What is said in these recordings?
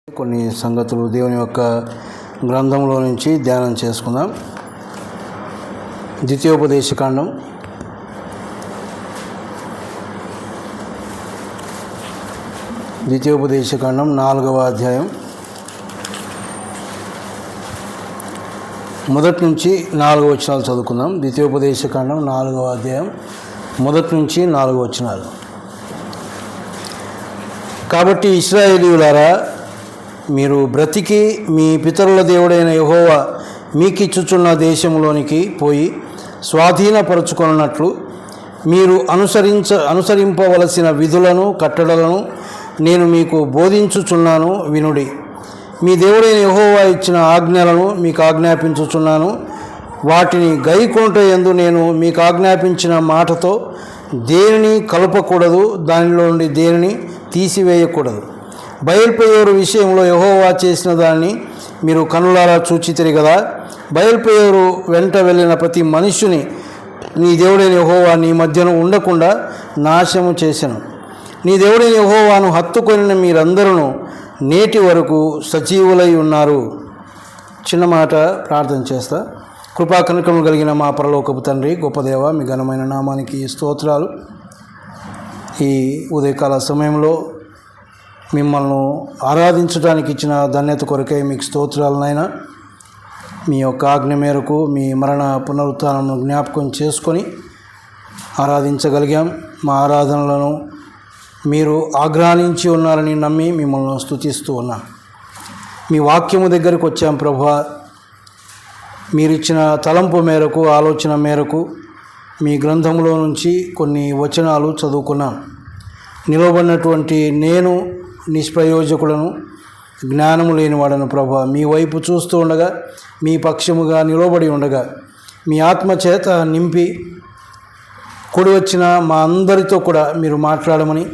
కొన్ని సంగతులు దేవుని యొక్క గ్రంథంలో నుంచి ధ్యానం చేసుకుందాం. ద్వితీయోపదేశకాండం 4వ అధ్యాయం మొదటి నుంచి 4 వచనాలు చదువుకుందాం. ద్వితీయోపదేశకాండం 4వ అధ్యాయం మొదటి నుంచి 4 వచనాలు. కాబట్టి ఇశ్రాయేలీయులారా, మీరు బ్రతికి మీ పితరుల దేవుడైన యెహోవా మీకిచ్చుచున్న దేశంలోనికి పోయి స్వాధీనపరచుకొనున్నట్లు మీరు అనుసరింపవలసిన విధులను కట్టడలను నేను మీకు బోధించుచున్నాను వినుడి. మీ దేవుడైన యెహోవా ఇచ్చిన ఆజ్ఞలను మీకు ఆజ్ఞాపించుచున్నాను. వాటిని గైకొనుట యందు నేను మీకు ఆజ్ఞాపించిన మాటతో దేనిని కలపకూడదు, దానిలో నుండి దేనిని తీసివేయకూడదు. బయల్పెయోరు విషయంలో యెహోవా చేసిన దాన్ని మీరు కనులారా చూచితిరి కదా. బయల్పెయోరు వెంట వెళ్ళిన ప్రతి మనుష్యుని నీ దేవుడైన యెహోవా నీ మధ్యన ఉండకుండా నాశము చేసెను. నీ దేవుడైన యెహోవాను హత్తుకొనిన మీరందరూ నేటి వరకు సజీవులై ఉన్నారు. చిన్న మాట ప్రార్థన చేస్తా. కృపా కనికరము కలిగిన మా పరలోకపు తండ్రి, గొప్ప దేవ, మీ ఘనమైన నామానికి స్తోత్రాలు. ఈ ఉదయకాల సమయంలో మిమ్మల్ని ఆరాధించడానికి ఇచ్చిన ధన్యత కొరకై మీకు స్తోత్రాలనైనా. మీ యొక్క ఆజ్ఞ మేరకు మీ మరణ పునరుత్థానమును జ్ఞాపకం చేసుకొని ఆరాధించగలిగాం. మా ఆరాధనలను మీరు ఆగ్రహించి ఉన్నారని నమ్మి మిమ్మల్ని స్తుతిస్తూ ఉన్నాం. మీ వాక్యము దగ్గరికి వచ్చాం ప్రభువా. మీరిచ్చిన తలంపు మేరకు, ఆలోచన మేరకు మీ గ్రంథంలో నుంచి కొన్ని వచనాలు చదువుకున్నాం. నిలవబడినటువంటి నేను నిష్ప్రయోజకులను, జ్ఞానము లేనివాడను ప్రభువా. మీ వైపు చూస్తూ ఉండగా, మీ పక్షముగా నిలబడి ఉండగా, మీ ఆత్మచేత నింపి కూడి వచ్చిన మా అందరితో కూడా మీరు మాట్లాడమని,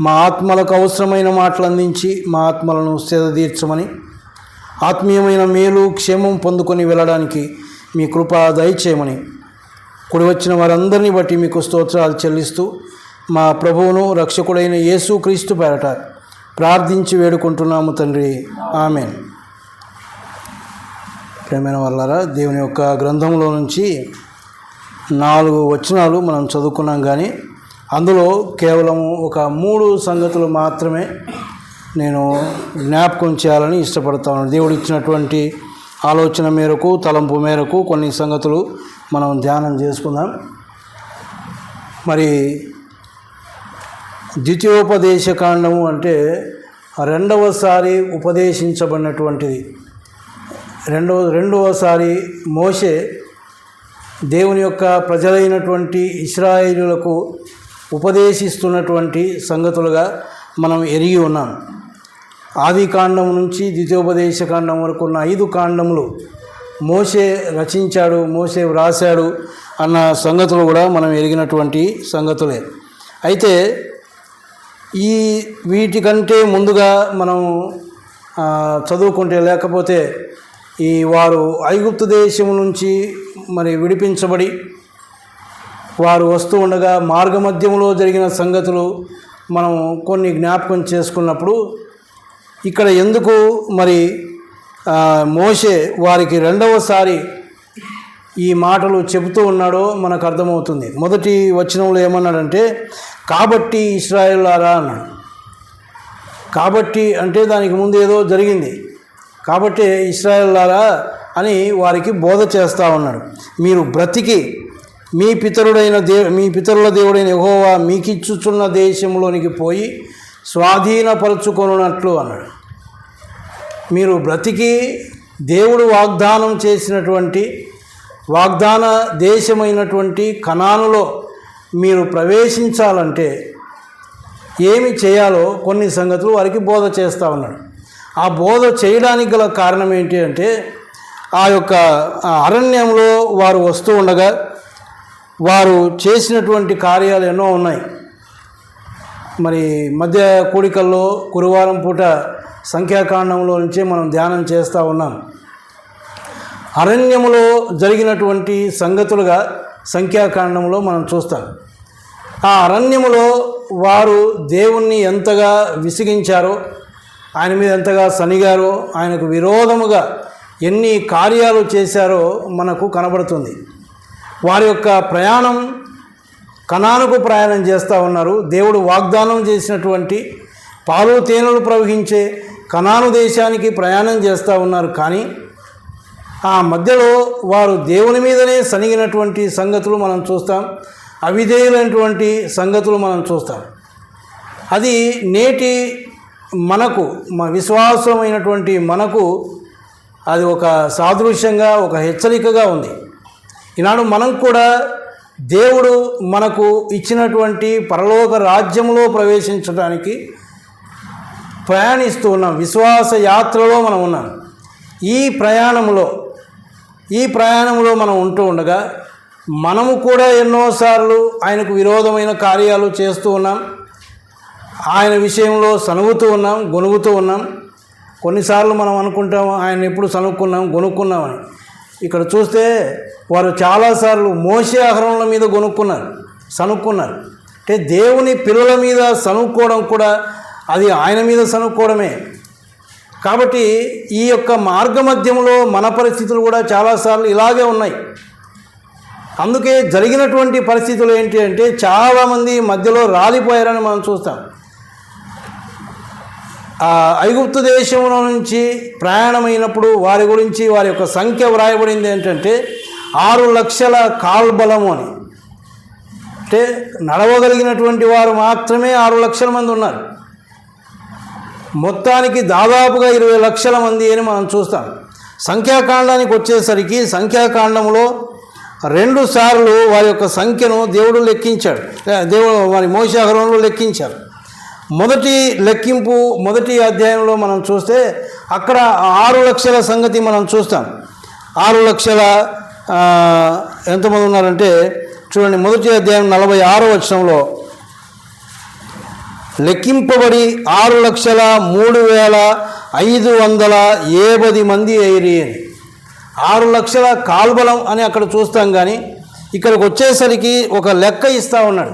మా ఆత్మలకు అవసరమైన మాటలు అందించి మా ఆత్మలను సేదతీర్చమని, ఆత్మీయమైన మేలు క్షేమం పొందుకొని వెళ్ళడానికి మీ కృప దయచేయమని కూడి వచ్చిన వారందరినీ బట్టి మీకు స్తోత్రాలు చెల్లిస్తూ మా ప్రభువును రక్షకుడైన యేసుక్రీస్తు పేరట ప్రార్థించి వేడుకుంటున్నాము తండ్రి, ఆమేన్. ప్రియమైన వాళ్ళారా, దేవుని యొక్క గ్రంథంలో నుంచి 4 వచనాలు మనం చదువుకున్నాం. కానీ అందులో కేవలం ఒక 3 సంగతులు మాత్రమే నేను జ్ఞాపకం చేయాలని ఇష్టపడతాను. దేవుడు ఇచ్చినటువంటి ఆలోచన మేరకు, తలంపు మేరకు కొన్ని సంగతులు మనం ధ్యానం చేసుకుందాం. మరి ద్వితీయోపదేశకాండము అంటే రెండవసారి ఉపదేశించబడినటువంటిది. రెండవసారి మోషే దేవుని యొక్క ప్రజలైనటువంటి ఇశ్రాయేలులకు ఉపదేశిస్తున్నటువంటి సంగతులుగా మనం ఎరిగి ఉన్నాం. ఆది కాండం నుంచి ద్వితీయోపదేశకాండం వరకు ఉన్న 5 కాండములు మోషే రచించాడు, మోషే వ్రాసాడు అన్న సంగతులు కూడా మనం ఎరిగినటువంటి సంగతులే. అయితే వీటికంటే ముందుగా మనం చదువుకుంటే, లేకపోతే వారు ఐగుప్తు దేశం నుంచి మరి విడిపించబడి వారు వస్తూ ఉండగా మార్గమధ్యంలో జరిగిన సంగతులు మనం కొన్ని జ్ఞాపకం చేసుకున్నప్పుడు, ఇక్కడ ఎందుకు మరి మోషే వారికి రెండవసారి ఈ మాటలు చెబుతూ ఉన్నాడో మనకు అర్థమవుతుంది. మొదటి వచనంలో ఏమన్నాడంటే, కాబట్టి ఇశ్రాయేలులారా అన్నాడు. కాబట్టి అంటే దానికి ముందు ఏదో జరిగింది. కాబట్టి ఇశ్రాయేలులారా అని వారికి బోధ చేస్తూ ఉన్నాడు. మీరు బ్రతికి మీ పితరుల దేవుడైన యెహోవా మీకిచ్చుచున్న దేశంలోనికి పోయి స్వాధీనపరచుకొనున్నట్లు అన్నాడు. మీరు బ్రతికి దేవుడు వాగ్దానం చేసినటువంటి వాగ్దాన దేశమైనటువంటి కనానులో మీరు ప్రవేశించాలంటే ఏమి చేయాలో కొన్ని సంగతులు వారికి బోధ చేస్తూ ఉన్నాడు. ఆ బోధ చేయడానికి గల కారణం ఏంటి అంటే, ఆ యొక్క అరణ్యంలో వారు వస్తూ ఉండగా వారు చేసినటువంటి కార్యాలు ఎన్నో ఉన్నాయి. మరి మధ్య కూడికల్లో గురువారం పూట సంఖ్యాకాండంలో నుంచే మనం ధ్యానం చేస్తూ ఉన్నాం. అరణ్యములో జరిగినటువంటి సంగతులుగా సంఖ్యాకాండంలో మనం చూస్తాం. ఆ అరణ్యములో వారు దేవుణ్ణి ఎంతగా విసిగించారో, ఆయన మీద ఎంతగా సనిగారో, ఆయనకు విరోధముగా ఎన్ని కార్యాలు చేశారో మనకు కనబడుతుంది. వారి యొక్క ప్రయాణం కనానుకు ప్రయాణం చేస్తూ ఉన్నారు. దేవుడు వాగ్దానం చేసినటువంటి పాలు తేనెలు ప్రవహించే కనాను దేశానికి ప్రయాణం చేస్తూ ఉన్నారు. కానీ ఆ మధ్యలో వారు దేవుని మీదనే సనిగినటువంటి సంగతులు మనం చూస్తాం. అవిధేయులైనటువంటి సంగతులు మనం చూస్తాం. అది నేటి మనకు, విశ్వాసమైనటువంటి మనకు అది ఒక సాదృశ్యంగా, ఒక హెచ్చరికగా ఉంది. ఈనాడు మనం కూడా దేవుడు మనకు ఇచ్చినటువంటి పరలోక రాజ్యంలో ప్రవేశించడానికి ప్రయాణిస్తూ ఉన్నాం. విశ్వాస యాత్రలో మనం ఉన్నాం. ఈ ప్రయాణంలో మనం ఉంటూ ఉండగా మనము కూడా ఎన్నోసార్లు ఆయనకు విరోధమైన కార్యాలు చేస్తూ ఉన్నాం. ఆయన విషయంలో సనుగుతూ ఉన్నాం, గొనుగుతూ ఉన్నాం. కొన్నిసార్లు మనం అనుకుంటాం ఆయన ఎప్పుడు గొనుక్కున్నామని. ఇక్కడ చూస్తే వారు చాలాసార్లు మోషే అహరోనుల మీద సనుక్కున్నారు. అంటే దేవుని పిల్లల మీద సనుక్కోవడం కూడా అది ఆయన మీద సనుక్కోవడమే. కాబట్టి ఈ యొక్క మార్గమధ్యంలో మన పరిస్థితులు కూడా చాలాసార్లు ఇలాగే ఉన్నాయి. అందుకే జరిగినటువంటి పరిస్థితులు ఏంటి అంటే చాలామంది మధ్యలో రాలిపోయారని మనం చూస్తాం. ఐగుప్తు దేశంలో నుంచి ప్రయాణమైనప్పుడు వారి గురించి వారి యొక్క సంఖ్య వ్రాయబడింది ఏంటంటే 6 లక్షల కాల్బలము అని. అంటే నడవగలిగినటువంటి వారు మాత్రమే 6 లక్షల మంది ఉన్నారు. మొత్తానికి దాదాపుగా 20 లక్షల మంది అని మనం చూస్తాం. సంఖ్యాకాండానికి వచ్చేసరికి సంఖ్యాకాండంలో 2 సార్లు వారి యొక్క సంఖ్యను దేవుడు లెక్కించాడు. వారి మోషే అహరోనులు లెక్కించారు. మొదటి లెక్కింపు మొదటి అధ్యాయంలో మనం చూస్తే అక్కడ 6 లక్షల సంగతి మనం చూస్తాం. 6 లక్షల ఎంతమంది ఉన్నారంటే చూడండి, మొదటి అధ్యాయం 46వ వచనంలో లెక్కింపబడి 6,03,570 మంది అయిరి అని. 6 లక్షల కాల్బలం అని అక్కడ చూస్తాం. కానీ ఇక్కడికి వచ్చేసరికి ఒక లెక్క ఇస్తూ ఉన్నాడు.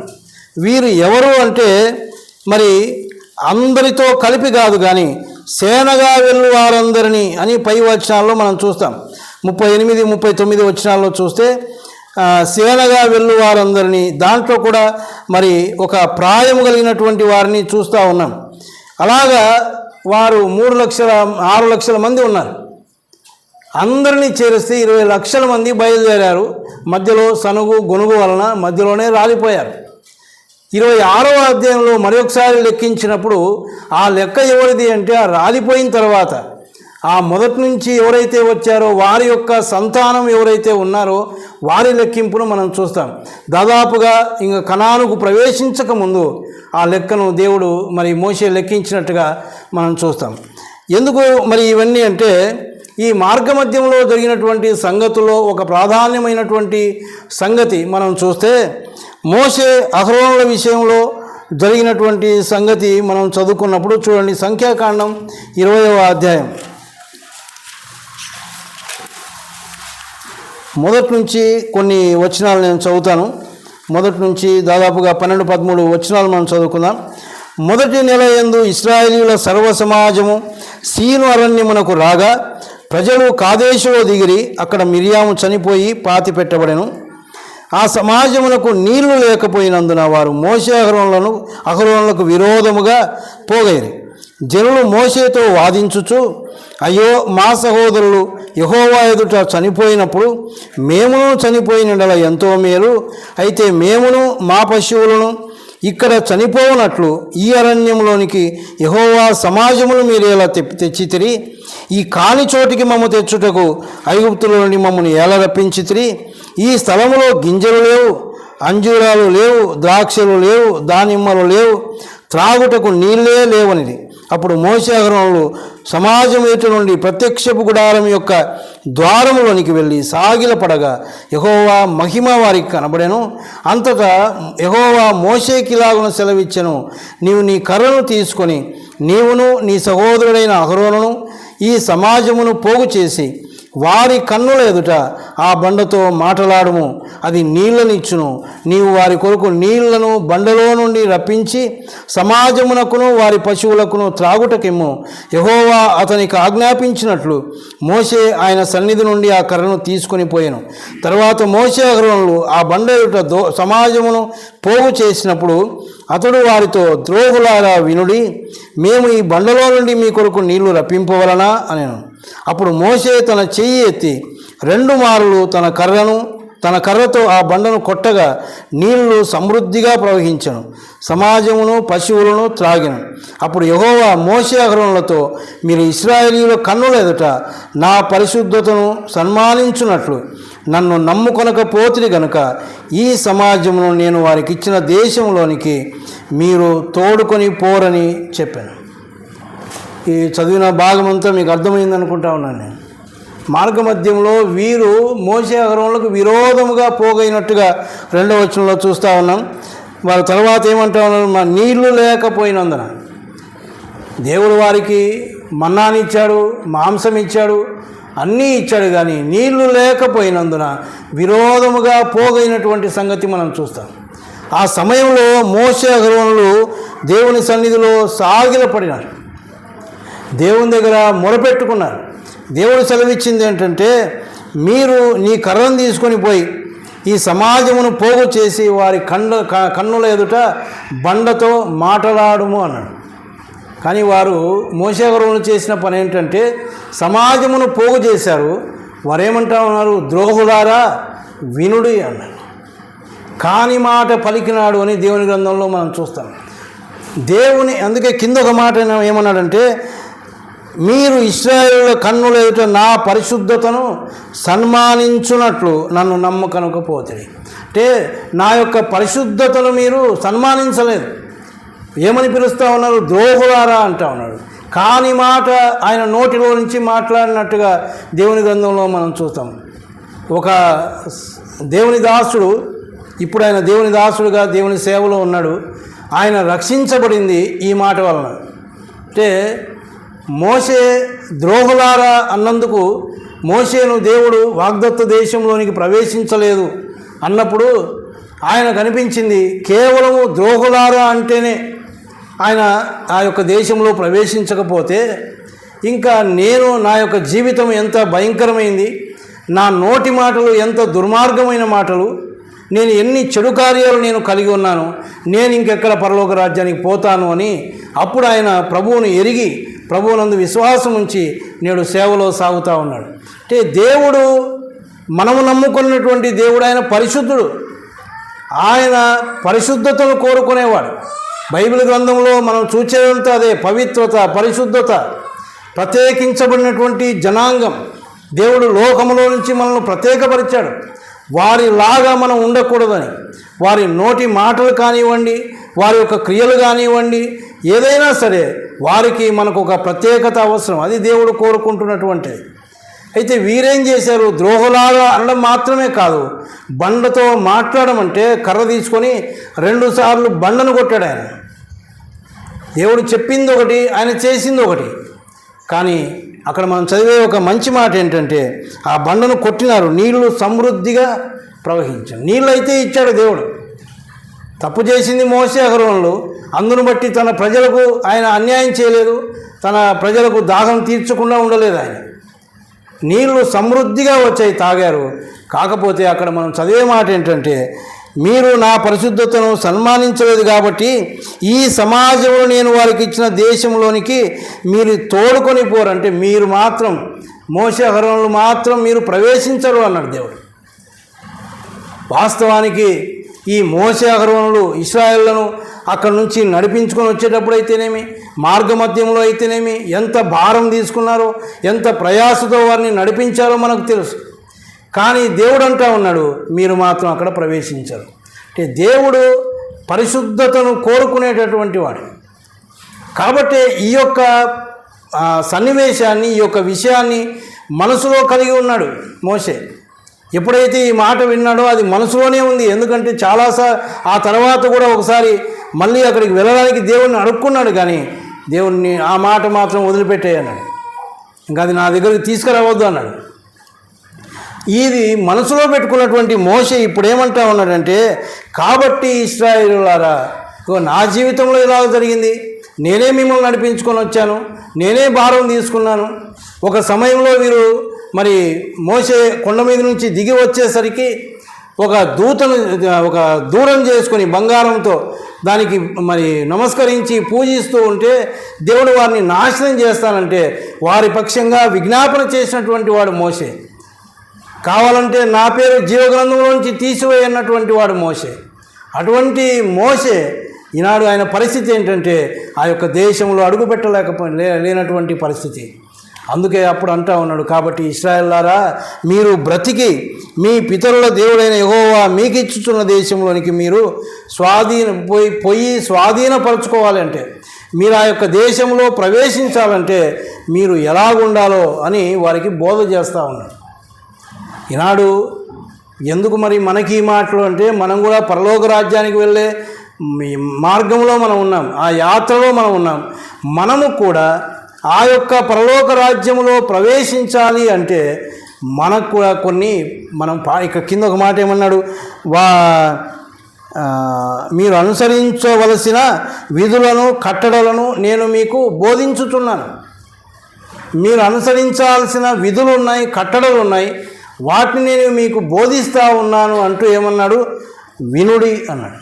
వీరు ఎవరు అంటే మరి అందరితో కలిపి కాదు, కానీ సేనగా వెళ్ళు వారందరినీ అని పై వచనాల్లో మనం చూస్తాం. 38, 39 వచనాల్లో చూస్తే సేనగా వెళ్ళు వారందరినీ, దాంట్లో కూడా మరి ఒక ప్రాయం కలిగినటువంటి వారిని చూస్తూ ఉన్నాం. అలాగా వారు 6 లక్షల మంది ఉన్నారు. అందరినీ చేరిస్తే 20 లక్షల మంది బయలుదేరారు. మధ్యలో సనుగు గొనుగు వలన మధ్యలోనే రాలిపోయారు. 26వ అధ్యాయంలో మరొకసారి లెక్కించినప్పుడు ఆ లెక్క ఎవరిది అంటే ఆ రాలిపోయిన తర్వాత ఆ మొదటి నుంచి ఎవరైతే వచ్చారో వారి యొక్క సంతానం ఎవరైతే ఉన్నారో వారి లెక్కింపును మనం చూస్తాం. దాదాపుగా ఇంకా కనానుకు ప్రవేశించక ముందు ఆ లెక్కను దేవుడు మరి మోషే లెక్కించినట్టుగా మనం చూస్తాం. ఎందుకు మరి ఇవన్నీ అంటే ఈ మార్గమధ్యంలో జరిగినటువంటి సంగతుల్లో ఒక ప్రాధాన్యమైనటువంటి సంగతి మనం చూస్తే మోషే అహరోనుల విషయంలో జరిగినటువంటి సంగతి మనం చదువుకున్నప్పుడు చూడండి, సంఖ్యాకాండం 20వ అధ్యాయం మొదటి నుంచి కొన్ని వచనాలు నేను చదువుతాను. మొదటి నుంచి దాదాపుగా 12-13 వచనాలు మనం చదువుకుందాం. మొదటి నెల యందు ఇశ్రాయేలీయుల సర్వ సమాజము సీను అరణ్యమునకు రాగా ప్రజలు కాదేశులో దిగిరి. అక్కడ మిరియాము చనిపోయి పాతి పెట్టబడెను. ఆ సమాజమునకు నీళ్లు లేకపోయినందున వారు మోషే అహరోనులకు విరోధముగా పోగైరి. జనులు మోషేతో వాదించుచు, అయ్యో మా సహోదరులు యెహోవా ఎదుట చనిపోయినప్పుడు మేమును చనిపోయినడల ఎంతో మేలు. అయితే మేమును మా పశువులను ఇక్కడ చనిపోనట్లు ఈ అరణ్యంలోనికి యెహోవా సమాజములు మీరు ఎలా తెచ్చితిరి? ఈ కాని చోటికి మమ్ము తెచ్చుటకు ఐగుప్తుల నుండి మమ్మల్ని ఎలా రప్పించితిరి? ఈ స్థలములో గింజలు లేవు, అంజూరాలు లేవు, ద్రాక్షలు లేవు, దానిమ్మలు లేవు, త్రాగుటకు నీళ్ళే లేవనిది. అప్పుడు మోషే అహరోనులు సమాజం ఎటు నుండి ప్రత్యక్షపు గుడారం యొక్క ద్వారములోనికి వెళ్ళి సాగిలపడగా యెహోవా మహిమ వారికి కనబడెను. అంతటా యెహోవా మోషేకిలాగున సెలవిచ్చెను, నీవు నీ కర్రను తీసుకొని నీవును నీ సహోదరుడైన అహరోనును ఈ సమాజమును పోగు చేసి వారి కన్నుల ఎదుట ఆ బండతో మాటలాడుము, అది నీళ్లనిచ్చును. నీవు వారి కొరకు నీళ్లను బండలో నుండి రప్పించి సమాజమునకును వారి పశువులకును త్రాగుటకెమ్ము. యెహోవా అతనికి ఆజ్ఞాపించినట్లు మోషే ఆయన సన్నిధి నుండి ఆ కర్రను తీసుకొని పోయెను. తర్వాత మోషే అహరోనులు ఆ బండ ఎదుట సమాజమును పోగు చేసినప్పుడు అతడు వారితో, ద్రోహులారా వినుడి, మేము ఈ బండలో నుండి మీ కొరకు నీళ్లు రప్పింపవలనా అనెను. అప్పుడు మోషే తన చెయ్యి ఎత్తి 2 మారులు తన కర్రతో ఆ బండను కొట్టగా నీళ్లు సమృద్ధిగా ప్రవహించెను. సమాజమును పశువులను త్రాగెను. అప్పుడు యెహోవా మోషే అహరోనులతో, మీరు ఇశ్రాయేలీయుల కన్నుల ఎదుట నా పరిశుద్ధతను సన్మానించున్నట్లు నన్ను నమ్ముకొనకపోతిరి గనుక ఈ సమాజమును నేను వారికి ఇచ్చిన దేశంలోనికి మీరు తోడుకొని పోరని చెప్పాను. ఈ చదివిన భాగమంతా మీకు అర్థమైంది అనుకుంటా ఉన్నాను నేను. మార్గమధ్యంలో వీరు మోషే అహరోనులకు విరోధముగా పోగైనట్టుగా 2వ వచనంలో చూస్తూ ఉన్నాం. వారి తర్వాత ఏమంటా ఉన్నారు? మా నీళ్లు లేకపోయినందున దేవుడు వారికి మన్నాని ఇచ్చాడు, మాంసం ఇచ్చాడు, అన్నీ ఇచ్చాడు, కానీ నీళ్లు లేకపోయినందున విరోధముగా పోగైనటువంటి సంగతి మనం చూస్తాం. ఆ సమయంలో మోషే అహరోనులు దేవుని సన్నిధిలో సాగిలపడినారు, దేవుని దగ్గర మొరపెట్టుకున్నారు. దేవుడు సెలవిచ్చింది ఏంటంటే, మీరు నీ కర్రను తీసుకొని పోయి ఈ సమాజమును పోగు చేసి వారి కన్నుల ఎదుట బండతో మాటలాడుము అన్నాడు. కానీ వారు మోషే అహరోనులు చేసిన పని ఏంటంటే సమాజమును పోగు చేశారు. వారేమంటా ఉన్నారు? ద్రోహులారా వినుడి అన్నారు. కాని మాట పలికినాడు అని దేవుని గ్రంథంలో మనం చూస్తాం. అందుకే కింద ఒక మాట ఏమన్నాడంటే, మీరు ఇశ్రాయేలుల కన్నుల ఎదుట నా పరిశుద్ధతను సన్మానించున్నట్లు నన్ను నమ్మకనకపోతుంది. అంటే నా యొక్క పరిశుద్ధతను మీరు సన్మానించలేదు. ఏమని పిలుస్తూ ఉన్నారు? ద్రోహులారా అంటా ఉన్నాడు. కాని మాట ఆయన నోటిలో నుంచి మాట్లాడినట్టుగా దేవుని గ్రంథంలో మనం చూస్తాం. ఒక దేవుని దాసుడు, ఇప్పుడు ఆయన దేవుని దాసుడుగా దేవుని సేవలో ఉన్నాడు. ఆయన రక్షించబడింది ఈ మాట వలన. అంటే మోషే ద్రోహులారా అన్నందుకు మోషేను దేవుడు వాగ్దత్త దేశంలోనికి ప్రవేశించలేదు అన్నప్పుడు ఆయన కనిపించింది కేవలము ద్రోహులారా అంటేనే ఆయన ఆ యొక్క దేశంలో ప్రవేశించకపోతే ఇంకా నా యొక్క జీవితం ఎంత భయంకరమైంది, నా నోటి మాటలు ఎంత దుర్మార్గమైన మాటలు, నేను ఎన్ని చెడు కార్యాలు నేను కలిగి ఉన్నాను, నేను ఇంకెక్కడ పరలోక రాజ్యానికి పోతాను అని అప్పుడు ఆయన ప్రభువును ఎరిగి ప్రభువునందు విశ్వాసం ఉంచి నేడు సేవలో సాగుతూ ఉన్నాడు. అంటే దేవుడు, మనము నమ్ముకున్నటువంటి దేవుడు ఆయన పరిశుద్ధుడు. ఆయన పరిశుద్ధతను కోరుకునేవాడు. బైబిల్ గ్రంథంలో మనం చూసేదంతా అదే, పవిత్రత, పరిశుద్ధత, ప్రత్యేకించబడినటువంటి జనాంగం. దేవుడు లోకములో నుంచి మనల్ని ప్రత్యేకపరిచాడు. వారిలాగా మనం ఉండకూడదని, వారి నోటి మాటలు కానివ్వండి, వారి యొక్క క్రియలు కానివ్వండి, ఏదైనా సరే వారికి మనకు ఒక ప్రత్యేకత అవసరం. అది దేవుడు కోరుకుంటున్నటువంటిది. అయితే వీరేం చేశారు? ద్రోహులాగా అనడం మాత్రమే కాదు, బండతో మాట్లాడమంటే కర్ర తీసుకొని 2 సార్లు బండను కొట్టాడు ఆయన. దేవుడు చెప్పింది ఒకటి, ఆయన చేసింది ఒకటి. కానీ అక్కడ మనం చదివే ఒక మంచి మాట ఏంటంటే, ఆ బండను కొట్టినారు, నీళ్లు సమృద్ధిగా ప్రవహించారు. నీళ్ళు అయితే ఇచ్చాడు దేవుడు. తప్పు చేసింది మోషే అహరోనులు. అందును బట్టి తన ప్రజలకు ఆయన అన్యాయం చేయలేదు, తన ప్రజలకు దాహం తీర్చకుండా ఉండలేదు. ఆయన నీళ్లు సమృద్ధిగా వచ్చాయి, తాగారు. కాకపోతే అక్కడ మనం చదివే మాట ఏంటంటే, మీరు నా పరిశుద్ధతను సన్మానించలేదు కాబట్టి ఈ సమాజంలో నేను వారికి ఇచ్చిన దేశంలోనికి మీరు తోడుకొని పోరంటే, మీరు మాత్రం మోషే అహరోనులు మాత్రం మీరు ప్రవేశించరు అన్నాడు దేవుడు. వాస్తవానికి ఈ మోషే అహరోనులు ఇశ్రాయేలులను అక్కడి నుంచి నడిపించుకొని వచ్చేటప్పుడు అయితేనేమి, మార్గమధ్యంలో అయితేనేమి, ఎంత భారం తీసుకున్నారో, ఎంత ప్రయాసతో వారిని నడిపించారో మనకు తెలుసు. కానీ దేవుడు అంటా ఉన్నాడు, మీరు మాత్రం అక్కడ ప్రవేశించరు. అంటే దేవుడు పరిశుద్ధతను కోరుకునేటటువంటి వాడు. కాబట్టి ఈ యొక్క సన్నివేశాన్ని, ఈ యొక్క విషయాన్ని మనసులో కలిగి ఉన్నాడు మోషే. ఎప్పుడైతే ఈ మాట విన్నాడో అది మనసులోనే ఉంది. ఎందుకంటే ఆ తర్వాత కూడా ఒకసారి మళ్ళీ అక్కడికి వెళ్ళడానికి దేవుడిని అడుక్కున్నాడు, కానీ దేవుడిని ఆ మాట మాత్రం వదిలిపెట్టేయన్నాడు. ఇంకా అది నా దగ్గరికి తీసుకురావద్దు అన్నాడు. ఇది మనసులో పెట్టుకున్నటువంటి మోషే ఇప్పుడు ఏమంటా ఉన్నాడంటే, కాబట్టి ఇశ్రాయేలులారా, నా జీవితంలో ఇలా జరిగింది, నేనే మిమ్మల్ని నడిపించుకొని వచ్చాను, నేనే భారం తీసుకున్నాను. ఒక సమయంలో వీరు మరి మోషే కొండ మీద నుంచి దిగి వచ్చేసరికి ఒక దూరం చేసుకొని బంగారంతో దానికి మరి నమస్కరించి పూజిస్తూ ఉంటే దేవుడు వారిని నాశనం చేస్తానంటే వారి పక్షంగా విజ్ఞాపన చేసినటువంటి వాడు మోషే. కావాలంటే నా పేరు జీవగ్రంథంలోంచి తీసివేయన్నటువంటి వాడు మోషే. అటువంటి మోషే ఈనాడు ఆయన పరిస్థితి ఏంటంటే ఆ యొక్క దేశంలో లేనటువంటి పరిస్థితి. అందుకే అప్పుడు అంటా ఉన్నాడు, కాబట్టి ఇశ్రాయేలులారా, మీరు బ్రతికి మీ పితరుల దేవుడైన యెహోవా మీకు ఇచ్చుచున్న దేశంలోనికి మీరు స్వాధీనపరచుకోవాలి అంటే, మీరు ఆ యొక్క దేశంలో ప్రవేశించాలంటే మీరు ఎలాగుండాలో అని వారికి బోధ చేస్తూ ఉన్నాడు. ఈనాడు ఎందుకు మరి మనకి ఈ మాటలు అంటే, మనం కూడా పరలోక రాజ్యానికి వెళ్ళే మార్గంలో మనం ఉన్నాం, ఆ యాత్రలో మనం ఉన్నాం. మనము కూడా ఆ యొక్క పరలోక రాజ్యంలో ప్రవేశించాలి అంటే మనకు కూడా కొన్ని ఇక కింద ఒక మాట ఏమన్నాడు, మీరు అనుసరించవలసిన విధులను కట్టడలను నేను మీకు బోధించుచున్నాను. మీరు అనుసరించాల్సిన విధులు ఉన్నాయి, కట్టడలు ఉన్నాయి, వాటిని నేను మీకు బోధిస్తూ ఉన్నాను అంటూ ఏమన్నాడు, వినుడి అన్నాడు.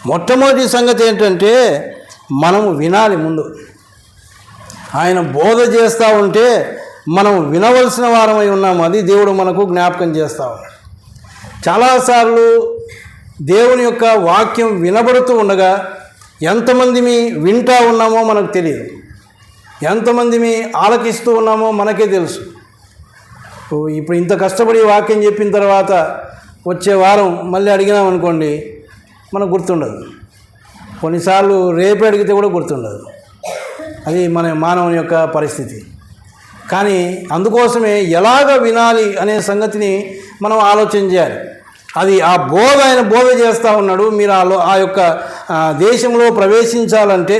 మొట్టమొదటి సంగతి ఏంటంటే మనము వినాలి. ముందు ఆయన బోధ చేస్తూ ఉంటే మనం వినవలసిన వారమై ఉన్నాము. అది దేవుడు మనకు జ్ఞాపకం చేస్తూ ఉన్నాడు. చాలాసార్లు దేవుని యొక్క వాక్యం వినబడుతూ ఉండగా ఎంతమంది వింటూ ఉన్నామో మనకు తెలియదు, ఎంతమంది ఆలకిస్తూ ఉన్నామో మనకే తెలుసు. ఇప్పుడు ఇంత కష్టపడి వాక్యం చెప్పిన తర్వాత వచ్చే వారం మళ్ళీ అడిగినామనుకోండి, మనకు గుర్తుండదు. కొన్నిసార్లు రేపు అడిగితే కూడా గుర్తుండదు. అది మన మానవుని యొక్క పరిస్థితి. కానీ అందుకోసమే ఎలాగ వినాలి అనే సంగతిని మనం ఆలోచన చేయాలి. అది ఆ ఆయన బోధ చేస్తూ ఉన్నాడు. మీరు ఆ యొక్క దేశంలో ప్రవేశించాలంటే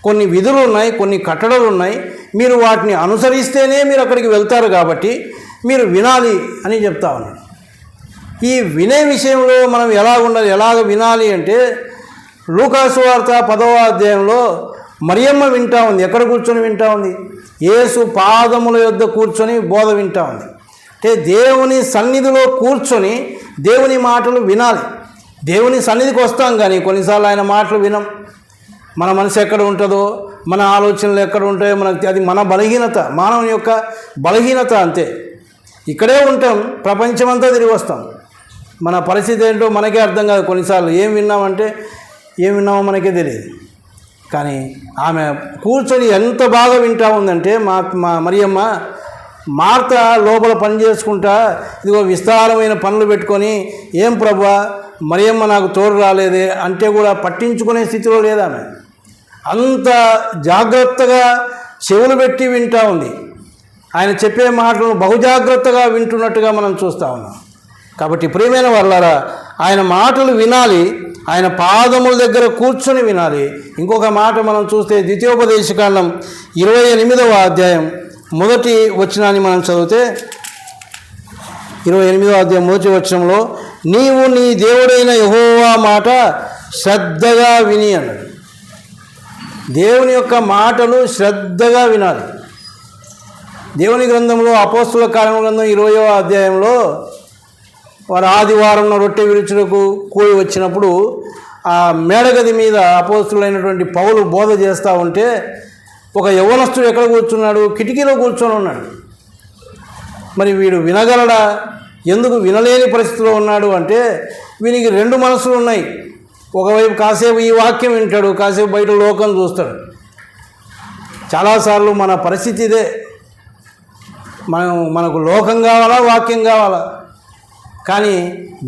కొన్ని విధులు ఉన్నాయి, కొన్ని కట్టడలు ఉన్నాయి, మీరు వాటిని అనుసరిస్తేనే మీరు అక్కడికి వెళ్తారు, కాబట్టి మీరు వినాలి అని చెప్తా ఉన్నాడు. ఈ వినే విషయంలో మనం ఎలాగ వినాలి అంటే, లూకాసు వార్త 10వ అధ్యాయంలో మరియమ్మ వింటా ఉంది. ఎక్కడ కూర్చొని వింటా ఉంది? యేసు పాదముల యొద్ద కూర్చొని బోధ వింటా ఉంది. అంటే దేవుని సన్నిధిలో కూర్చొని దేవుని మాటలు వినాలి. దేవుని సన్నిధికి వస్తాం కానీ కొన్నిసార్లు ఆయన మాటలు వినం. మన మనసు ఎక్కడ ఉంటుందో, మన ఆలోచనలు ఎక్కడ ఉంటాయో మనకు అది మన బలహీనత, మానవుని యొక్క బలహీనత. అంతే. ఇక్కడే ఉంటాం, ప్రపంచమంతా తిరిగి వస్తాం. మన పరిస్థితి ఏంటో మనకే అర్థం కాదు. కొన్నిసార్లు ఏం విన్నామో మనకే తెలియదు. కానీ ఆమె కూర్చొని ఎంత బాగా వింటా ఉందంటే, మా మరియమ్మ మార్త లోపల పని చేసుకుంటా ఇదిగో విస్తారమైన పనులు పెట్టుకొని, ఏం ప్రభువా మరియమ్మ నాకు తోడు రాలేదే అంటే కూడా పట్టించుకునే స్థితిలో లేదామె. అంత జాగ్రత్తగా చెవులు పెట్టి వింటా ఉంది. ఆయన చెప్పే మాటలను బహుజాగ్రత్తగా వింటున్నట్టుగా మనం చూస్తూ ఉన్నాం. కాబట్టి ప్రియమైన వాళ్ళారా, ఆయన మాటలు వినాలి, ఆయన పాదముల దగ్గర కూర్చొని వినాలి. ఇంకొక మాట మనం చూస్తే ద్వితీయోపదేశకాండం 28వ అధ్యాయం మొదటి వచనాన్ని మనం చదివితే, 28వ అధ్యాయం మొదటి వచనంలో, నీవు నీ దేవుడైన యెహోవా మాట శ్రద్ధగా విని అన్నాడు. దేవుని యొక్క మాటలు శ్రద్ధగా వినాలి. దేవుని గ్రంథంలో అపోస్తుల కార్యముల గ్రంథం 20వ అధ్యాయంలో వారు ఆదివారం రొట్టె విరుచులకు కూడి వచ్చినప్పుడు ఆ మేడగది మీద అపోస్తులైనటువంటి పౌలు బోధ చేస్తూ ఉంటే ఒక యవ్వనస్తుడు ఎక్కడ కూర్చున్నాడు? కిటికీలో కూర్చొని ఉన్నాడు. మరి వీడు వినగలడా? ఎందుకు వినలేని పరిస్థితిలో ఉన్నాడు అంటే, వీనికి రెండు మనసులు ఉన్నాయి. ఒకవైపు కాసేపు ఈ వాక్యం వింటాడు, కాసేపు బయట లోకం చూస్తాడు. చాలాసార్లు మన పరిస్థితి ఇదే. మనకు లోకం కావాలా, వాక్యం కావాలా? కానీ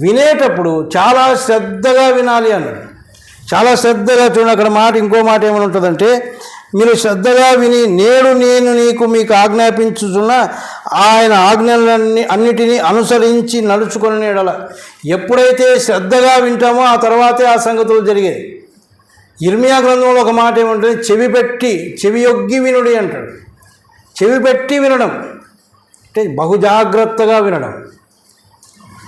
వినేటప్పుడు చాలా శ్రద్ధగా వినాలి అన్నాడు. చాలా శ్రద్ధగా చూడండి. అక్కడ మాట, ఇంకో మాట ఏమని ఉంటుందంటే, మీరు శ్రద్ధగా విని నేడు నేను మీకు ఆజ్ఞాపించుచున్న ఆయన అన్నిటినీ అనుసరించి నడుచుకొని ఎడల. ఎప్పుడైతే శ్రద్ధగా వింటామో ఆ తర్వాతే ఆ సంగతులు జరిగేది. ఇర్మియా గ్రంథంలో ఒక మాట ఏమంటుంది? చెవి యొగ్గి వినుడి అంటాడు. చెవి పెట్టి వినడం. అంటే బహుజాగ్రత్తగా వినడం.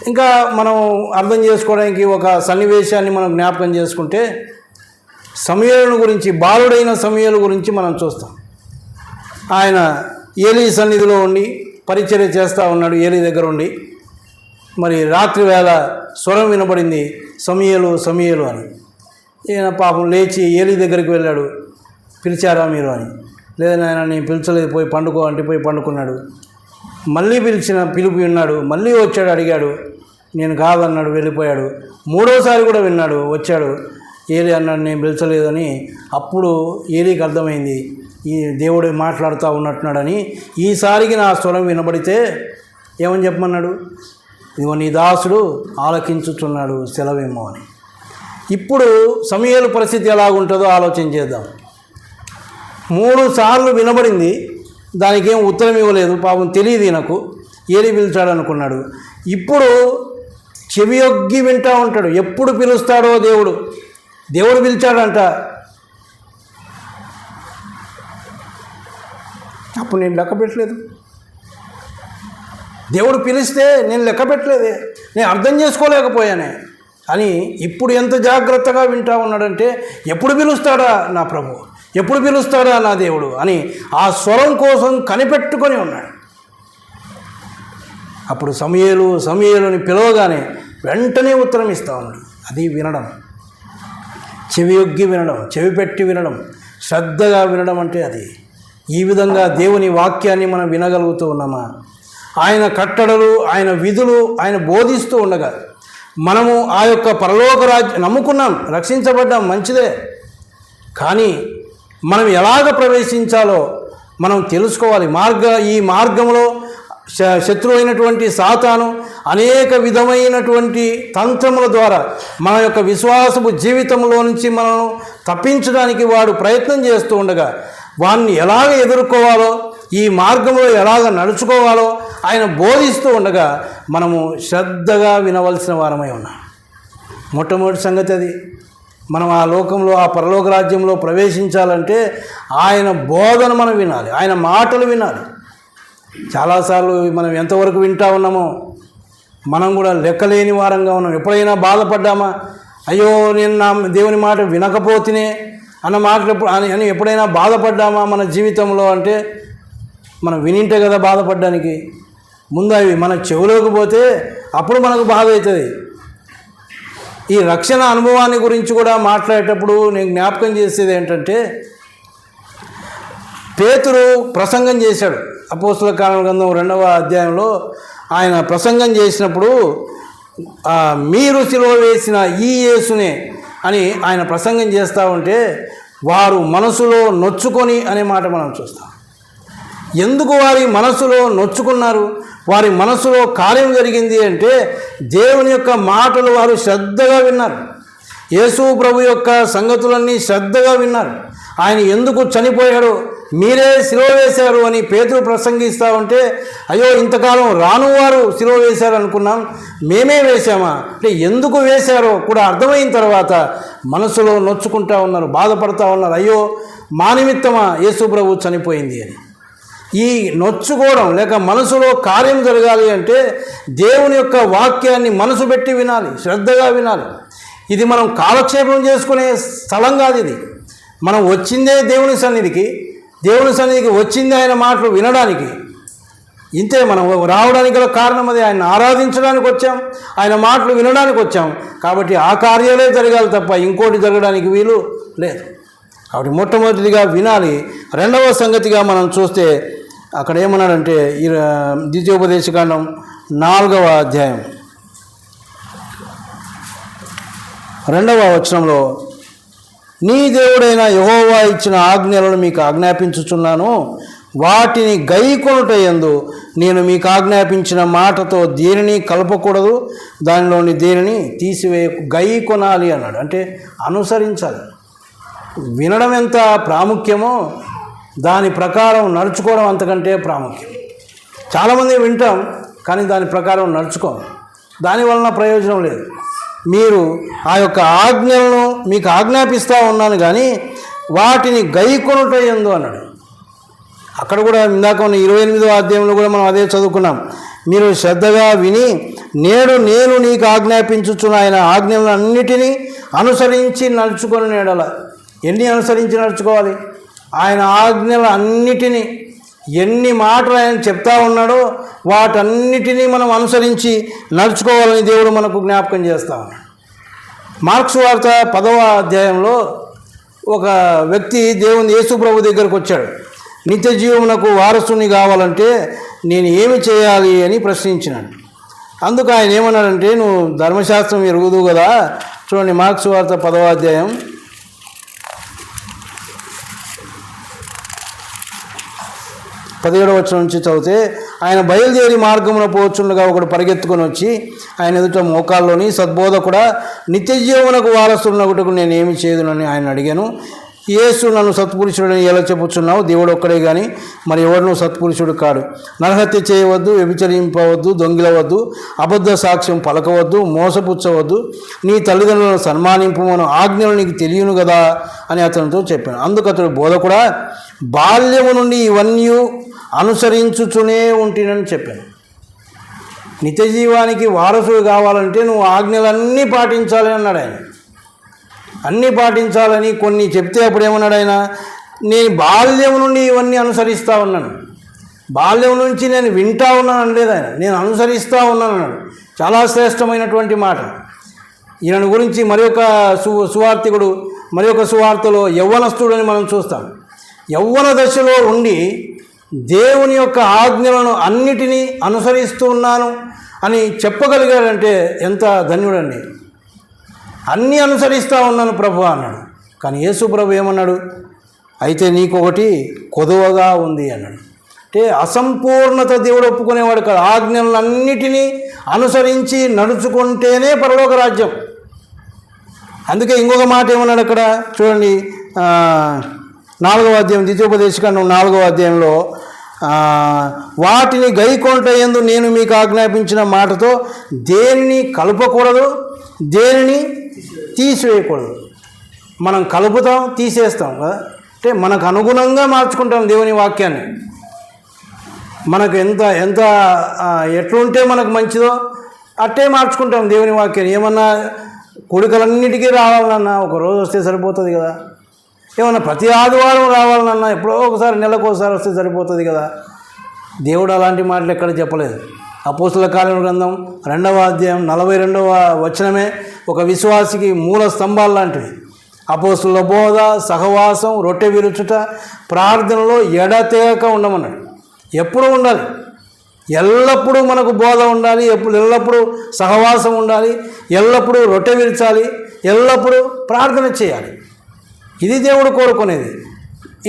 ఇంకా మనం అర్థం చేసుకోవడానికి ఒక సన్నివేశాన్ని మనం జ్ఞాపకం చేసుకుంటే సమూయేలు గురించి, బాలుడైన సమూయేలు గురించి మనం చూస్తాం. ఆయన ఏలీ సన్నిధిలో ఉండి పరిచర్య చేస్తూ ఉన్నాడు. ఏలీ దగ్గర ఉండి మరి రాత్రి వేళ స్వరం వినబడింది, సమూయేలు సమూయేలు అని. ఈయన పాపం లేచి ఏలీ దగ్గరికి వెళ్ళాడు. పిలిచారా మీరు అని. లేదని ఆయన నేను పిలిచలేదు, పోయి పండుకో అంటే పోయి పండుకున్నాడు. మళ్ళీ పిలుపు విన్నాడు, మళ్ళీ వచ్చాడు, అడిగాడు, నేను కాదన్నాడు, వెళ్ళిపోయాడు. మూడోసారి కూడా విన్నాడు, వచ్చాడు. ఏలీ అన్నాడు నేను పిలిచలేదని. అప్పుడు ఏలీకి అర్థమైంది ఈ దేవుడు మాట్లాడుతూ ఉన్నట్టున్నాడని. ఈసారికి నా స్వరం వినబడితే ఏమని చెప్పమన్నాడు, ఇదిగో నీ దాసుడు ఆలకించుచున్నాడు, సెలవేమో అని. ఇప్పుడు సమూయేలు పరిస్థితి ఎలాగుంటుందో ఆలోచన చేద్దాం. 3 సార్లు వినబడింది, దానికి ఏం ఉత్తరం ఇవ్వలేదు. పాపం తెలియదు నాకు, ఏలీ పిలిచాడు అనుకున్నాడు. ఇప్పుడు చెవియొగ్గి వింటూ ఉంటాడు. ఎప్పుడు పిలుస్తాడో దేవుడు పిలిచాడంట. అప్పుడు నేను లెక్క పెట్టలేదు. దేవుడు పిలిస్తే నేను లెక్క పెట్టలేదే, నేను అర్థం చేసుకోలేకపోయానే అని ఇప్పుడు ఎంత జాగ్రత్తగా వింటూ ఉన్నాడంటే ఎప్పుడు పిలుస్తాడా నా ప్రభు, ఎప్పుడు పిలుస్తాడా నా దేవుడు అని ఆ స్వరం కోసం కనిపెట్టుకొని ఉన్నాడు. అప్పుడు సమూయేలుని పిలవగానే వెంటనే ఉత్తరం ఇస్తూ ఉన్నాడు. అది వినడం, చెవియొగ్గి వినడం, చెవి పెట్టి వినడం, శ్రద్ధగా వినడం అంటే అది. ఈ విధంగా దేవుని వాక్యాన్ని మనం వినగలుగుతూ ఉన్నామా? ఆయన కట్టడలు, ఆయన విధులు ఆయన బోధిస్తూ ఉండగా మనము ఆ యొక్క పరలోక రాజ్యం నమ్ముకున్నాం, రక్షించబడ్డాం, మంచిదే. కానీ మనం ఎలాగ ప్రవేశించాలో మనం తెలుసుకోవాలి. ఈ మార్గంలో శత్రువు అయినటువంటి సాతాను అనేక విధమైనటువంటి తంత్రముల ద్వారా మన యొక్క విశ్వాసపు జీవితంలో నుంచి మనల్ని తప్పించడానికి వాడు ప్రయత్నం చేస్తూ ఉండగా వాడిని ఎలాగ ఎదుర్కోవాలో, ఈ మార్గంలో ఎలాగ నడుచుకోవాలో ఆయన బోధిస్తూ ఉండగా మనము శ్రద్ధగా వినవలసిన వారమై ఉన్నాం. మొట్టమొదటి సంగతి అది. మనం ఆ లోకంలో, ఆ పరలోక రాజ్యంలో ప్రవేశించాలంటే ఆయన బోధన మనం వినాలి, ఆయన మాటలు వినాలి. చాలాసార్లు మనం ఎంతవరకు వింటూ ఉన్నామో మనం కూడా లెక్కలేని వారంగా ఉన్నాం. ఎప్పుడైనా బాధపడ్డామా, అయ్యో నేను నా దేవుని మాట వినకపోతేనే అన్న మాటలు అని ఎప్పుడైనా బాధపడ్డామా మన జీవితంలో? అంటే మనం వినింటే కదా బాధపడడానికి. ముందు అవి మన చెవులోకి పోతే అప్పుడు మనకు బాధ అవుతుంది. ఈ రక్షణ అనుభవాన్ని గురించి కూడా మాట్లాడేటప్పుడు నేను జ్ఞాపకం చేసేది ఏంటంటే, పేతురు ప్రసంగం చేశాడు. అపోస్తల కార్యముల గ్రంథం 2వ అధ్యాయంలో ఆయన ప్రసంగం చేసినప్పుడు మీరు సిలువ వేసిన ఈ యేసునే అని ఆయన ప్రసంగం చేస్తూ ఉంటే వారు మనసులో నొచ్చుకొని అనే మాట మనం చూస్తాం. ఎందుకు వారి మనసులో నొచ్చుకున్నారు? వారి మనసులో కార్యం జరిగింది అంటే దేవుని యొక్క మాటలు వారు శ్రద్ధగా విన్నారు. యేసు ప్రభు యొక్క సంగతులన్నీ శ్రద్ధగా విన్నారు. ఆయన ఎందుకు చనిపోయాడు, మీరే సిలువ వేశారు అని పేతురు ప్రసంగిస్తూ ఉంటే, అయ్యో ఇంతకాలం రాను వారు సిలువ వేశారు అనుకున్నాం, మేమే వేశామా అంటే ఎందుకు వేశారో కూడా అర్థమైన తర్వాత మనసులో నొచ్చుకుంటూ ఉన్నారు, బాధపడుతూ ఉన్నారు. అయ్యో మా నిమిత్తమా యేసు ప్రభు చనిపోయింది అని. ఈ నొచ్చుకోవడం లేక మనసులో కార్యం జరగాలి అంటే దేవుని యొక్క వాక్యాన్ని మనసు పెట్టి వినాలి, శ్రద్ధగా వినాలి. ఇది మనం కాలక్షేపం చేసుకునే స్థలం కాదు. ఇది మనం వచ్చిందే దేవుని సన్నిధికి వచ్చిందే ఆయన మాటలు వినడానికి. ఇంతే మనం రావడానికి గల కారణం అది. ఆయన ఆరాధించడానికి వచ్చాం, ఆయన మాటలు వినడానికి వచ్చాం. కాబట్టి ఆ కార్యాలే జరగాలి తప్ప ఇంకోటి జరగడానికి వీలు లేదు. కాబట్టి మొట్టమొదటిగా వినాలి. రెండవ సంగతిగా మనం చూస్తే అక్కడ ఏమన్నాడంటే ద్వితీయోపదేశకాండం 4వ అధ్యాయం 2వ వచనంలో, నీ దేవుడైన యెహోవా ఇచ్చిన ఆజ్ఞలను మీకు ఆజ్ఞాపించుచున్నాను, వాటిని గైకొనుటయందు నేను మీకు ఆజ్ఞాపించిన మాటతో దేనిని కలపకూడదు, దానిలోని దేనిని గైకొనాలి అన్నాడు. అంటే అనుసరించాలి. వినడం ఎంత ప్రాముఖ్యమో దాని ప్రకారం నడుచుకోవడం అంతకంటే ప్రాముఖ్యం. చాలామంది వింటాం కానీ దాని ప్రకారం నడుచుకోం, దానివలన ప్రయోజనం లేదు. మీరు ఆ యొక్క ఆజ్ఞలను మీకు ఆజ్ఞాపిస్తూ ఉన్నాను కానీ వాటిని గైకొనుట యందు అన్నాడు. అక్కడ కూడా ఇందాక ఉన్న 28వ అధ్యాయంలో కూడా మనం అదే చదువుకున్నాం. మీరు శ్రద్ధగా విని నేడు నేను నీకు ఆజ్ఞాపించుచున్న ఆయన ఆజ్ఞలన్నిటినీ అనుసరించి నడుచుకొని నేడల. ఎన్ని అనుసరించి నడుచుకోవాలి? ఆయన ఆజ్ఞలు అన్నిటినీ, ఎన్ని మాటలు ఆయన చెప్తా ఉన్నాడో వాటన్నిటినీ మనం అనుసరించి నడుచుకోవాలని దేవుడు మనకు జ్ఞాపకం చేస్తా ఉన్నాడు. మార్క్స్ వార్త 10వ అధ్యాయంలో ఒక వ్యక్తి దేవుని యేసు ప్రభు దగ్గరకు వచ్చాడు. నిత్య జీవమునకు వారసుని కావాలంటే నేను ఏమి చేయాలి అని ప్రశ్నించినాడు. అందుకు ఆయన ఏమన్నాడంటే, నువ్వు ధర్మశాస్త్రం ఎరుగుదు కదా. చూడండి, మార్క్స్ వార్త 10వ అధ్యాయం 17వ వచనం నుంచి చదివితే, ఆయన బయలుదేరి మార్గమున పోచుండగా ఒకడు పరిగెత్తుకొని వచ్చి ఆయన ఎదుట మోకాల్లోని, సద్బోధకుడా, నిత్య జీవమునకు వారసునగుటకు నేను ఏమి చేయదునని ఆయన అడిగాను. యేసు, నన్ను సత్పురుషుడని ఎలా చెప్పుచున్నావు? దేవుడు ఒక్కడే కానీ మరి ఎవరు సత్పురుషుడు కాడు. నరహత్య చేయవద్దు, వ్యభిచరింపవద్దు, దొంగిలవద్దు, అబద్ధ సాక్ష్యం పలకవద్దు, మోసపుచ్చవద్దు, నీ తల్లిదండ్రులను సన్మానింపుమను ఆజ్ఞలు నీకు తెలియను కదా అని అతనితో చెప్పాను. అందుకు అతడు, బోధకుడా, బాల్యము నుండి ఇవన్నీ అనుసరించుచునే ఉంటినని చెప్పాను. నిత్య జీవానికి వారసుడు కావాలంటే నువ్వు ఆజ్ఞలన్నీ పాటించాలి అన్నాడు ఆయన. అన్నీ పాటించాలని కొన్ని చెప్తే అప్పుడు ఏమన్నాడు ఆయన, నేను బాల్యం నుండి ఇవన్నీ అనుసరిస్తూ ఉన్నాను, బాల్యం నుంచి నేను వింటా ఉన్నాను అనలేదు ఆయన, నేను అనుసరిస్తూ ఉన్నాను అన్నాడు. చాలా శ్రేష్టమైనటువంటి మాట. ఈయన గురించి మరి ఒక సువార్తికుడు మరి ఒక సువార్తలో యవ్వనస్తుడని మనం చూస్తాం. యవ్వన దశలో ఉండి దేవుని యొక్క ఆజ్ఞలను అన్నిటినీ అనుసరిస్తూ ఉన్నాను అని చెప్పగలిగాడంటే ఎంత ధన్యుడండి. అన్నీ అనుసరిస్తూ ఉన్నాను ప్రభు అన్నాడు. కానీ యేసు ప్రభు ఏమన్నాడు? అయితే నీకొకటి కొదువగా ఉంది అన్నాడు. అంటే అసంపూర్ణత దేవుడు ఒప్పుకునేవాడు కాదు. ఆజ్ఞలన్నిటినీ అనుసరించి నడుచుకుంటేనే పరలోక రాజ్యం. అందుకే ఇంకొక మాట ఏమన్నాడు అక్కడ చూడండి, 4వ అధ్యాయం, ద్వితీయోపదేశకాండం 4వ అధ్యాయంలో, వాటిని గైకొంట యందు నేను మీకు ఆజ్ఞాపించిన మాటతో దేనిని కలపకూడదు, దేనిని తీసివేయకూడదు. మనం కలుపుతాం, తీసేస్తాం కదా. అంటే మనకు అనుగుణంగా మార్చుకుంటాం దేవుని వాక్యాన్ని. మనకు ఎంత ఎట్లుంటే మనకు మంచిదో అట్టే మార్చుకుంటాం దేవుని వాక్యాన్ని. ఏమన్నా కొడుకలన్నిటికీ రావాలన్నా ఒకరోజు వస్తే సరిపోతుంది కదా. ఏమన్నా ప్రతి ఆదివారం రావాలన్నా ఎప్పుడో ఒకసారి నెలకోసారి వస్తే సరిపోతుంది కదా. దేవుడు అలాంటి మాటలు ఎక్కడ చెప్పలేదు. అపోస్తుల కార్యముల గ్రంథం 2వ అధ్యాయం 42వ వచనమే ఒక విశ్వాసికి మూల స్తంభాలు లాంటివి. అపోస్తుల బోధ, సహవాసం, రొట్టె విరుచుట, ప్రార్థనలో ఎడతెగక ఉండమన్నాడు. ఎప్పుడు ఉండాలి, ఎల్లప్పుడూ మనకు బోధ ఉండాలి, ఎల్లప్పుడూ సహవాసం ఉండాలి, ఎల్లప్పుడూ రొట్టె విరచాలి, ఎల్లప్పుడూ ప్రార్థన చేయాలి. ఇది దేవుడు కోరుకునేది.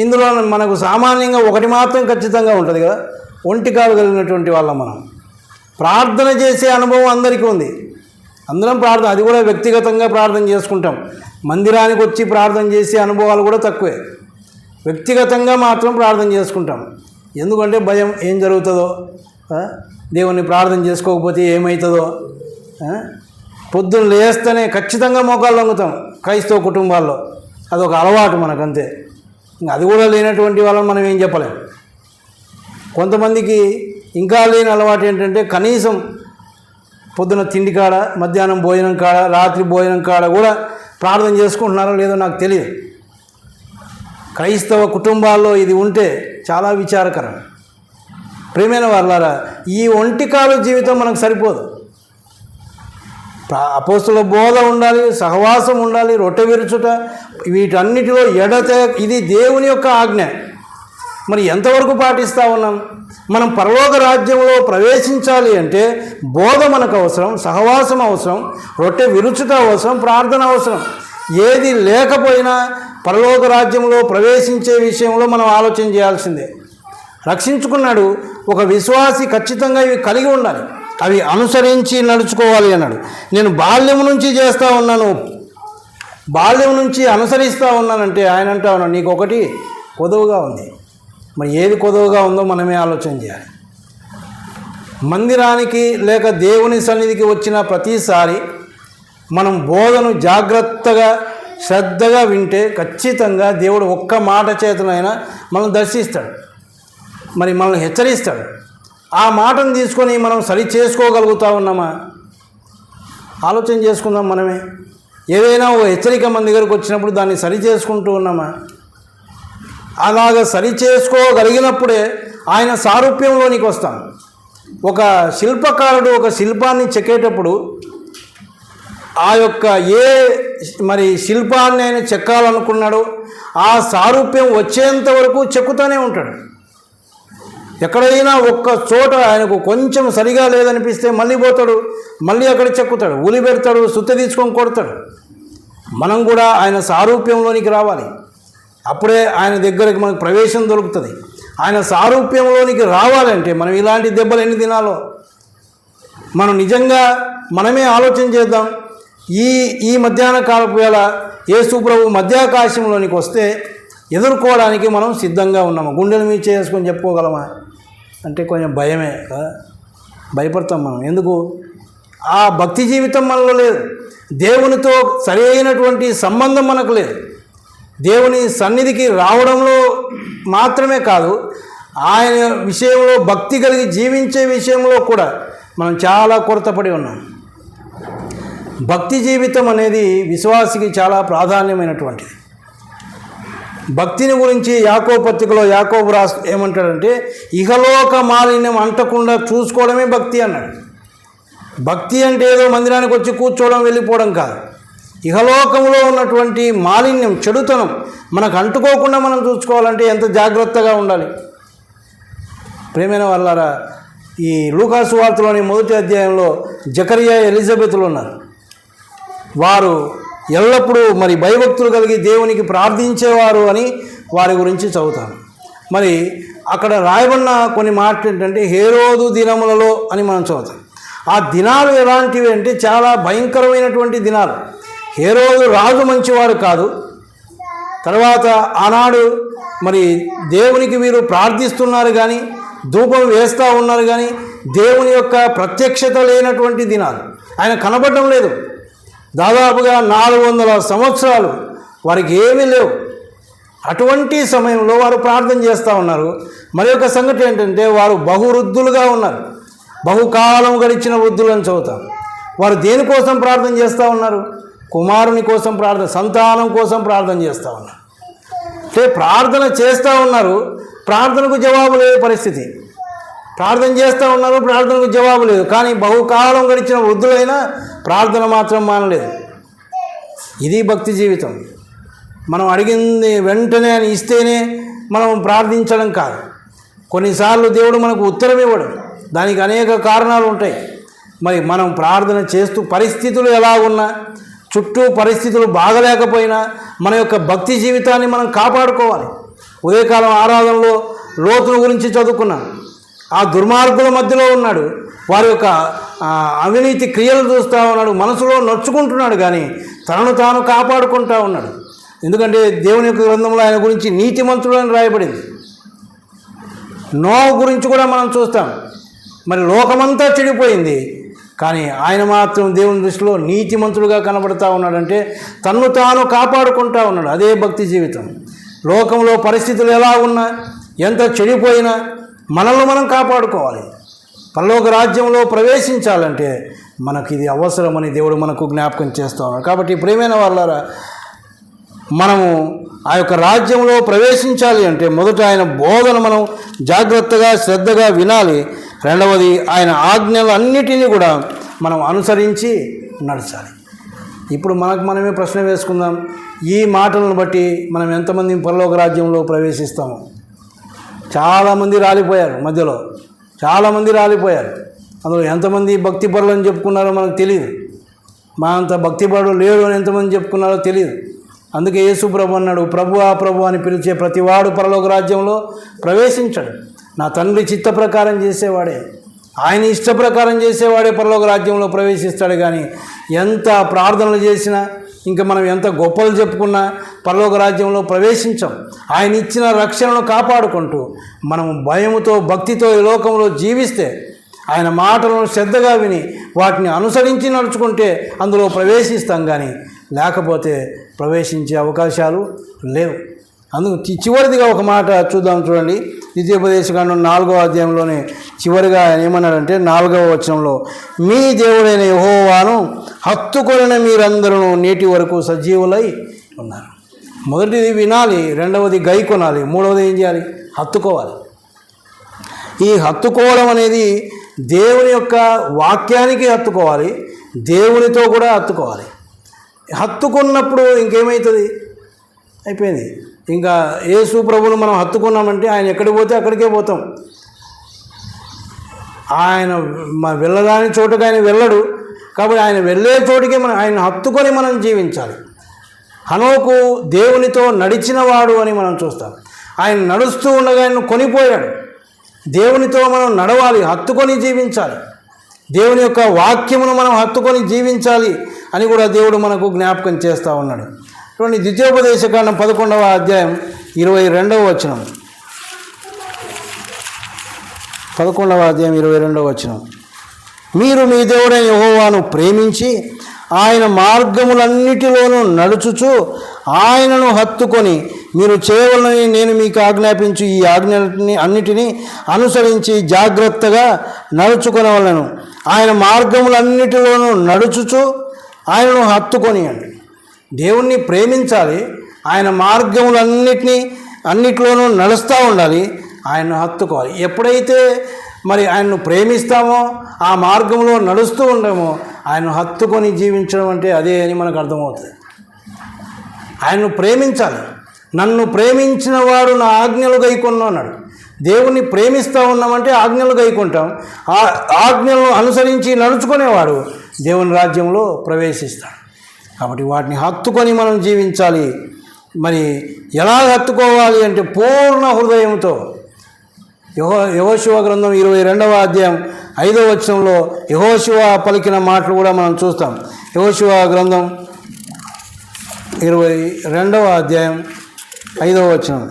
ఇందులో మనకు సామాన్యంగా ఒకటి మాత్రం ఖచ్చితంగా ఉంటుంది కదా, ఒంటి కాలు కలిగినటువంటి వాళ్ళం మనం. ప్రార్థన చేసే అనుభవం అందరికీ ఉంది. అందరం ప్రార్థన, అది కూడా వ్యక్తిగతంగా ప్రార్థన చేసుకుంటాం. మందిరానికి వచ్చి ప్రార్థన చేసే అనుభవాలు కూడా తక్కువే. వ్యక్తిగతంగా మాత్రం ప్రార్థన చేసుకుంటాం. ఎందుకంటే భయం, ఏం జరుగుతుందో, దేవుని ప్రార్థన చేసుకోకపోతే ఏమవుతుందో. పొద్దున్న లేస్తేనే ఖచ్చితంగా మోకాళ్ళు వంగుతాం క్రైస్తవ కుటుంబాల్లో. అదొక అలవాటు మనకంతే. అది కూడా లేనటువంటి వాళ్ళని మనం ఏం చెప్పలేం. కొంతమందికి ఇంకా లేని అలవాటు ఏంటంటే కనీసం పొద్దున తిండి కాడ, మధ్యాహ్నం భోజనం కాడ, రాత్రి భోజనం కాడ కూడా ప్రార్థన చేసుకుంటున్నారో లేదో నాకు తెలియదు. క్రైస్తవ కుటుంబాల్లో ఇది ఉంటే చాలా విచారకరం. ప్రియమైన వాళ్ళారా, ఈ ఒంటికాలు జీవితం మనకు సరిపోదు. అపోస్తుల బోధ ఉండాలి, సహవాసం ఉండాలి, రొట్టె విరుచుట, వీటన్నిటిలో ఇది దేవుని యొక్క ఆజ్ఞ. మరి ఎంతవరకు పాటిస్తూ ఉన్నాం? మనం పరలోక రాజ్యంలో ప్రవేశించాలి అంటే బోధ మనకు అవసరం, సహవాసం అవసరం, రొట్టె విరుచుట అవసరం, ప్రార్థన అవసరం. ఏది లేకపోయినా పరలోక రాజ్యంలో ప్రవేశించే విషయంలో మనం ఆలోచన చేయాల్సిందే. రక్షించుకున్నాడు ఒక విశ్వాసి ఖచ్చితంగా ఇవి కలిగి ఉండాలి, అవి అనుసరించి నడుచుకోవాలి అన్నాడు. నేను బాల్యం నుంచి చేస్తూ ఉన్నాను, బాల్యం నుంచి అనుసరిస్తూ ఉన్నానంటే ఆయన అంటా ఉన్నాడు నీకు ఒకటి కొదువుగా ఉంది. మరి ఏది కొదువుగా ఉందో మనమే ఆలోచన చేయాలి. మందిరానికి లేక దేవుని సన్నిధికి వచ్చిన ప్రతిసారి మనం బోధను జాగ్రత్తగా శ్రద్ధగా వింటే ఖచ్చితంగా దేవుడు ఒక్క మాట చేతనైనా మనం దర్శిస్తాడు. మరి మనల్ని హెచ్చరిస్తాడు. ఆ మాటను తీసుకొని మనం సరి చేసుకోగలుగుతా ఉన్నామా? ఆలోచన చేసుకుందాం మనమే. ఏదైనా ఓ హెచ్చరిక మన దగ్గరకు వచ్చినప్పుడు దాన్ని సరి చేసుకుంటూ ఉన్నామా? అలాగ సరి చేసుకోగలిగినప్పుడే ఆయన సారూప్యంలోనికి వస్తాం. ఒక శిల్పకారుడు ఒక శిల్పాన్ని చెక్కేటప్పుడు ఆ యొక్క మరి శిల్పాన్ని ఆయన చెక్కాలనుకున్నాడో ఆ సారూప్యం వచ్చేంత వరకు చెక్కుతూనే ఉంటాడు. ఎక్కడైనా ఒక్క చోట ఆయనకు కొంచెం సరిగా లేదనిపిస్తే మళ్ళీ పోతాడు, మళ్ళీ అక్కడ చెక్కుతాడు, ఉలి పెడతాడు, సుత్తి తీసుకొని కొడతాడు. మనం కూడా ఆయన సారూప్యంలోనికి రావాలి. అప్పుడే ఆయన దగ్గరికి మనకు ప్రవేశం దొరుకుతుంది. ఆయన సారూప్యంలోనికి రావాలంటే మనం ఇలాంటి దెబ్బలు ఎన్ని తినాలో మనం నిజంగా మనమే ఆలోచన చేద్దాం. ఈ మధ్యాహ్న కాలపు వేళ యేసు ప్రభు మధ్యాకాశంలోనికి వస్తే ఎదుర్కోవడానికి మనం సిద్ధంగా ఉన్నాము. గుండెల మీద చేసుకొని చెప్పుకోగలమా అంటే కొంచెం భయమే కదా, భయపడతాం మనం. ఎందుకు? ఆ భక్తి జీవితం మనలో లేదు. దేవునితో సరి అయినటువంటి సంబంధం మనకు లేదు. దేవుని సన్నిధికి రావడంలో మాత్రమే కాదు, ఆయన విషయంలో భక్తి కలిగి జీవించే విషయంలో కూడా మనం చాలా కొరతపడి ఉన్నాం. భక్తి జీవితం అనేది విశ్వాసికి చాలా ప్రాధాన్యమైనటువంటిది. భక్తిని గురించి యాకోబు పత్రికలో యాకోబు ఏమంటాడంటే ఇహలోక మాలిన్యం అంటకుండా చూసుకోవడమే భక్తి అన్నాడు. భక్తి అంటే ఏదో మందిరానికి వచ్చి కూర్చోవడం వెళ్ళిపోవడం కాదు. ఇహలోకంలో ఉన్నటువంటి మాలిన్యం, చెడుతనం మనకు అంటుకోకుండా మనం చూసుకోవాలంటే ఎంత జాగ్రత్తగా ఉండాలి. ప్రేమైన వాళ్ళారా, ఈ లూకా సువార్తలోని 1వ అధ్యాయంలో జకరియా ఎలిజబెతులు ఉన్నారు. వారు ఎల్లప్పుడూ మరి భయభక్తులు కలిగి దేవునికి ప్రార్థించేవారు అని వారి గురించి చదువుతాను. మరి అక్కడ రాయబడిన కొన్ని మాటలు ఏంటంటే హేరోదు దినములలో అని మనం చదువుతాం. ఆ దినాలు ఎలాంటివి అంటే చాలా భయంకరమైనటువంటి దినాలు. హేరోదు రాజు మంచివాడు కాదు. తర్వాత ఆనాడు మరి దేవునికి వీరు ప్రార్థిస్తున్నారు కానీ, ధూపం వేస్తూ ఉన్నారు కానీ దేవుని యొక్క ప్రత్యక్షత లేనటువంటి దినాలు. ఆయన కనబడడం లేదు. దాదాపుగా 400 సంవత్సరాలు వారికి ఏమీ లేవు. అటువంటి సమయంలో వారు ప్రార్థన చేస్తూ ఉన్నారు. మరి ఒక సంగతి ఏంటంటే వారు బహువృద్ధులుగా ఉన్నారు. బహుకాలం గడిచిన వృద్ధులు అని చదువుతాం. వారు దేనికోసం ప్రార్థన చేస్తూ ఉన్నారు? కుమారుని కోసం ప్రార్థన, సంతానం కోసం ప్రార్థన చేస్తూ ఉన్నారు. అంటే ప్రార్థన చేస్తూ ఉన్నారు, ప్రార్థనకు జవాబు లేని పరిస్థితి. ప్రార్థన చేస్తూ ఉన్నారు, ప్రార్థనకు జవాబు లేదు. కానీ బహుకాలం గడిచిన వృద్ధులైనా ప్రార్థన మాత్రం మానలేదు. ఇది భక్తి జీవితం. మనం అడిగింది వెంటనే అని ఇస్తేనే మనం ప్రార్థించడం కాదు. కొన్నిసార్లు దేవుడు మనకు ఉత్తరం ఇవ్వడు. దానికి అనేక కారణాలు ఉంటాయి. మరి మనం ప్రార్థన చేస్తూ పరిస్థితులు ఎలా ఉన్నా, చుట్టూ పరిస్థితులు బాగలేకపోయినా మన యొక్క భక్తి జీవితాన్ని మనం కాపాడుకోవాలి. ఉదయకాలం ఆరాధనలో లోతుల గురించి చదువుకున్నాం. ఆ దుర్మార్గుల మధ్యలో ఉన్నాడు. వారి యొక్క అవినీతి క్రియలు చూస్తూ ఉన్నాడు. మనసులో నొచ్చుకుంటున్నాడు కానీ తనను తాను కాపాడుకుంటూ ఉన్నాడు. ఎందుకంటే దేవుని యొక్క గ్రంథంలో ఆయన గురించి నీతిమంతుడు అని రాయబడింది. నోహు గురించి కూడా మనం చూస్తాం. మరి లోకమంతా చెడిపోయింది, కానీ ఆయన మాత్రం దేవుని దృష్టిలో నీతిమంతుడుగా కనబడుతూ ఉన్నాడంటే తన్ను తాను కాపాడుకుంటూ ఉన్నాడు. అదే భక్తి జీవితం. లోకంలో పరిస్థితులు ఎలా ఉన్నా, ఎంత చెడిపోయినా మనల్ని మనం కాపాడుకోవాలి. పరలోక రాజ్యంలో ప్రవేశించాలంటే మనకి ఇది అవసరమని దేవుడు మనకు జ్ఞాపకం చేస్తూ ఉన్నాడు. కాబట్టి ప్రియమైన వాళ్ళారా, మనము ఆ యొక్క రాజ్యంలో ప్రవేశించాలి అంటే మొదట ఆయన బోధన మనం జాగ్రత్తగా శ్రద్ధగా వినాలి. రెండవది ఆయన ఆజ్ఞలు అన్నిటినీ కూడా మనం అనుసరించి నడచాలి. ఇప్పుడు మనమే ప్రశ్న వేసుకుందాం. ఈ మాటలను బట్టి మనం ఎంతమంది పరలోక రాజ్యంలో ప్రవేశిస్తాము? చాలామంది రాలిపోయారు. మధ్యలో చాలామంది రాలిపోయారు. అందులో ఎంతమంది భక్తిపరులు అని చెప్పుకున్నారో మనకు తెలియదు. మా అంత భక్తిపరుడు లేడు అని ఎంతమంది చెప్పుకున్నారో తెలియదు. అందుకే యేసు ప్రభు అన్నాడు, ప్రభువా ప్రభు అని పిలిచే ప్రతివాడు పరలోక రాజ్యంలో ప్రవేశించడు. నా తండ్రి చిత్త ప్రకారం చేసేవాడే, ఆయన ఇష్ట ప్రకారం చేసేవాడే పరలోక రాజ్యంలో ప్రవేశిస్తాడు. కానీ ఎంత ప్రార్థనలు చేసినా, ఇంకా మనం ఎంత గొప్పలు చెప్పుకున్నా పరలోక రాజ్యంలో ప్రవేశించాం. ఆయన ఇచ్చిన రక్షణను కాపాడుకుంటూ మనం భయముతో భక్తితో ఈ లోకంలో జీవిస్తే, ఆయన మాటలను శ్రద్ధగా విని వాటిని అనుసరించి నడుచుకుంటే అందులో ప్రవేశిస్తాం. కానీ లేకపోతే ప్రవేశించే అవకాశాలు లేవు. అందుకు చివరిదిగా ఒక మాట చూద్దాం. చూడండి, ద్వితీయోపదేశకాండం 4వ అధ్యాయంలోనే చివరిగా ఆయన ఏమన్నాడంటే 4వ వచనంలో, మీ దేవుడైన యెహోవాను హత్తుకొనిన మీరందరూ నేటి వరకు సజీవులై ఉన్నారు. మొదటిది వినాలి, రెండవది గైకొనాలి, మూడవది ఏం చేయాలి? హత్తుకోవాలి. ఈ హత్తుకోవడం అనేది దేవుని యొక్క వాక్యానికి హత్తుకోవాలి, దేవునితో కూడా హత్తుకోవాలి. హత్తుకున్నప్పుడు ఇంకేమవుతుంది? అయిపోయింది. ఇంకా యేసు ప్రభువును మనం హత్తుకున్నామంటే ఆయన ఎక్కడికి పోతే అక్కడికే పోతాం. ఆయన వెళ్ళదాని చోటుకి ఆయన వెళ్ళడు. కాబట్టి ఆయన వెళ్ళే చోటికి ఆయన హత్తుకొని మనం జీవించాలి. హనోకు దేవునితో నడిచినవాడు అని మనం చూస్తాం. ఆయన నడుస్తూ ఉండగా ఆయన కొనిపోయాడు. దేవునితో మనం నడవాలి, హత్తుకొని జీవించాలి. దేవుని యొక్క వాక్యమును మనం హత్తుకొని జీవించాలి అని కూడా దేవుడు మనకు జ్ఞాపకం చేస్తూ ఉన్నాడు. చూడండి, ద్వితీయోపదేశకాండం 11వ అధ్యాయం 22వ వచనం. 11వ అధ్యాయం 22వ వచనం. మీరు మీ దేవుడైన యెహోవాను ప్రేమించి ఆయన మార్గములన్నిటిలోనూ నడుచుచు ఆయనను హత్తుకొని మీరు చేయవలనని నేను మీకు ఆజ్ఞాపించు ఈ అన్నిటినీ అనుసరించి జాగ్రత్తగా నడుచుకొనవలను. ఆయన మార్గములన్నిటిలోనూ నడుచుచు ఆయనను హత్తుకొని అండి. దేవుణ్ణి ప్రేమించాలి, ఆయన అన్నిట్లోనూ నడుస్తూ ఉండాలి, ఆయన్ను హత్తుకోవాలి. ఎప్పుడైతే మరి ఆయన్ను ప్రేమిస్తామో, ఆ మార్గంలో నడుస్తూ ఉండమో, ఆయన్ను హత్తుకొని జీవించడం అంటే అదే అని మనకు అర్థమవుతుంది. ఆయన్ను ప్రేమించాలి. నన్ను ప్రేమించిన వాడు నా ఆజ్ఞలు గైకొను అన్నాడు. దేవుణ్ణి ప్రేమిస్తూ ఉన్నామంటే ఆజ్ఞలు గైకుంటాం. ఆ ఆజ్ఞలను అనుసరించి నడుచుకునేవాడు దేవుని రాజ్యంలో ప్రవేశిస్తాడు. కాబట్టి వాటిని హత్తుకొని మనం జీవించాలి. మరి ఎలా హత్తుకోవాలి అంటే పూర్ణ హృదయంతో. యెహోషువ గ్రంథం 22వ అధ్యాయం 5వ వచనంలో యెహోషువ పలికిన మాటలు కూడా మనం చూస్తాం. యెహోషువ గ్రంథం 22వ అధ్యాయం 5వ వచనం.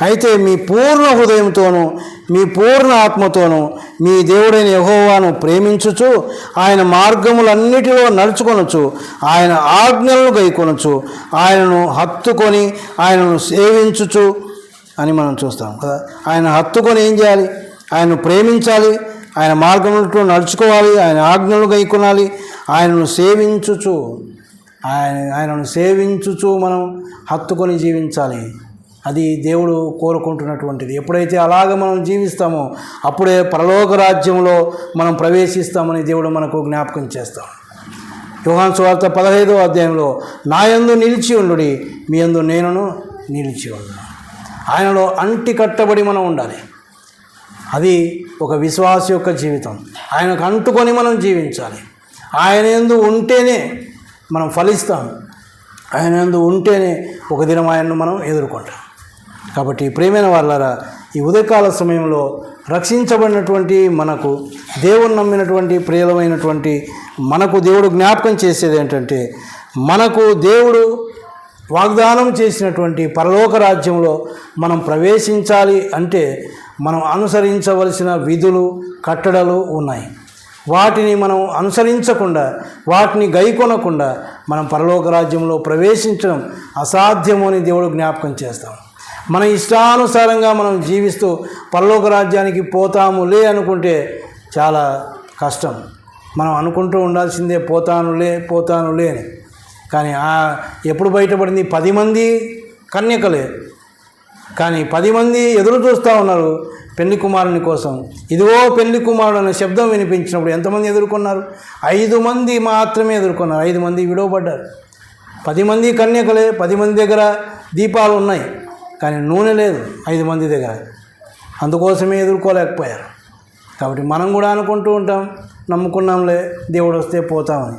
అయితే మీ పూర్ణ హృదయంతోనూ మీ పూర్ణ ఆత్మతోనూ మీ దేవుడైన యెహోవాను ప్రేమించుచు ఆయన మార్గములన్నిటిలో నడుచుకొనొచ్చు, ఆయన ఆజ్ఞలను గైకొనొచ్చు, ఆయనను హత్తుకొని ఆయనను సేవించుచు అని మనం చూస్తాం కదా. ఆయన హత్తుకొని ఏం చేయాలి? ఆయనను ప్రేమించాలి, ఆయన మార్గములతో నడుచుకోవాలి, ఆయన ఆజ్ఞలు గైకొనాలి, ఆయనను సేవించుచు మనం హత్తుకొని జీవించాలి. అది దేవుడు కోరుకుంటున్నటువంటిది. ఎప్పుడైతే అలాగ మనం జీవిస్తామో అప్పుడే పరలోక రాజ్యంలో మనం ప్రవేశిస్తామని దేవుడు మనకు జ్ఞాపకం చేస్తాం. యోహాను సువార్త 15వ అధ్యాయంలో నా యందు నిలిచి ఉండుడి, మీ యందు నేనును నిలిచి ఉన్నాను. ఆయనలో అంటి కట్టబడి మనం ఉండాలి. అది ఒక విశ్వాస యొక్క జీవితం. ఆయనకు అంటుకొని మనం జీవించాలి. ఆయన యందు ఉంటేనే మనం ఫలిస్తాం. ఆయన యందు ఉంటేనే ఒక దినం ఆయనను మనం ఎదుర్కొంటాం. కాబట్టి ప్రియమైన వాళ్ళారా, ఈ ఉదయకాల సమయంలో రక్షించబడినటువంటి మనకు, దేవుని నమ్మినటువంటి ప్రియమైనటువంటి మనకు దేవుడు జ్ఞాపకం చేసేది ఏంటంటే, మనకు దేవుడు వాగ్దానం చేసినటువంటి పరలోక రాజ్యంలో మనం ప్రవేశించాలి అంటే మనం అనుసరించవలసిన విధులు, కట్టడలు ఉన్నాయి. వాటిని మనం అనుసరించకుండా, వాటిని గైకొనకుండా మనం పరలోక రాజ్యంలో ప్రవేశించడం అసాధ్యము అని దేవుడు జ్ఞాపకం చేస్తాం. మన ఇష్టానుసారంగా మనం జీవిస్తూ పరలోక రాజ్యానికి పోతాములే అనుకుంటే చాలా కష్టం. మనం అనుకుంటూ ఉండాల్సిందే పోతానులే అని. కానీ ఎప్పుడు బయటపడింది? 10 మంది కన్యకలే, కానీ 10 మంది ఎదురు చూస్తూ ఉన్నారు పెళ్లి కుమారుని కోసం. ఇదిగో పెళ్లి కుమారుడు అనే శబ్దం వినిపించినప్పుడు ఎంతమంది ఎదుర్కొన్నారు? 5 మంది మాత్రమే ఎదుర్కొన్నారు. 5 మంది విడవబడ్డారు. 10 మంది కన్యకలే, 10 మంది దగ్గర దీపాలు ఉన్నాయి, కానీ నూనె లేదు 5 మంది దగ్గర. అందుకోసమే ఎదుర్కోలేకపోయారు. కాబట్టి మనం కూడా అనుకుంటూ ఉంటాం, నమ్ముకున్నాంలే, దేవుడు వస్తే పోతామని.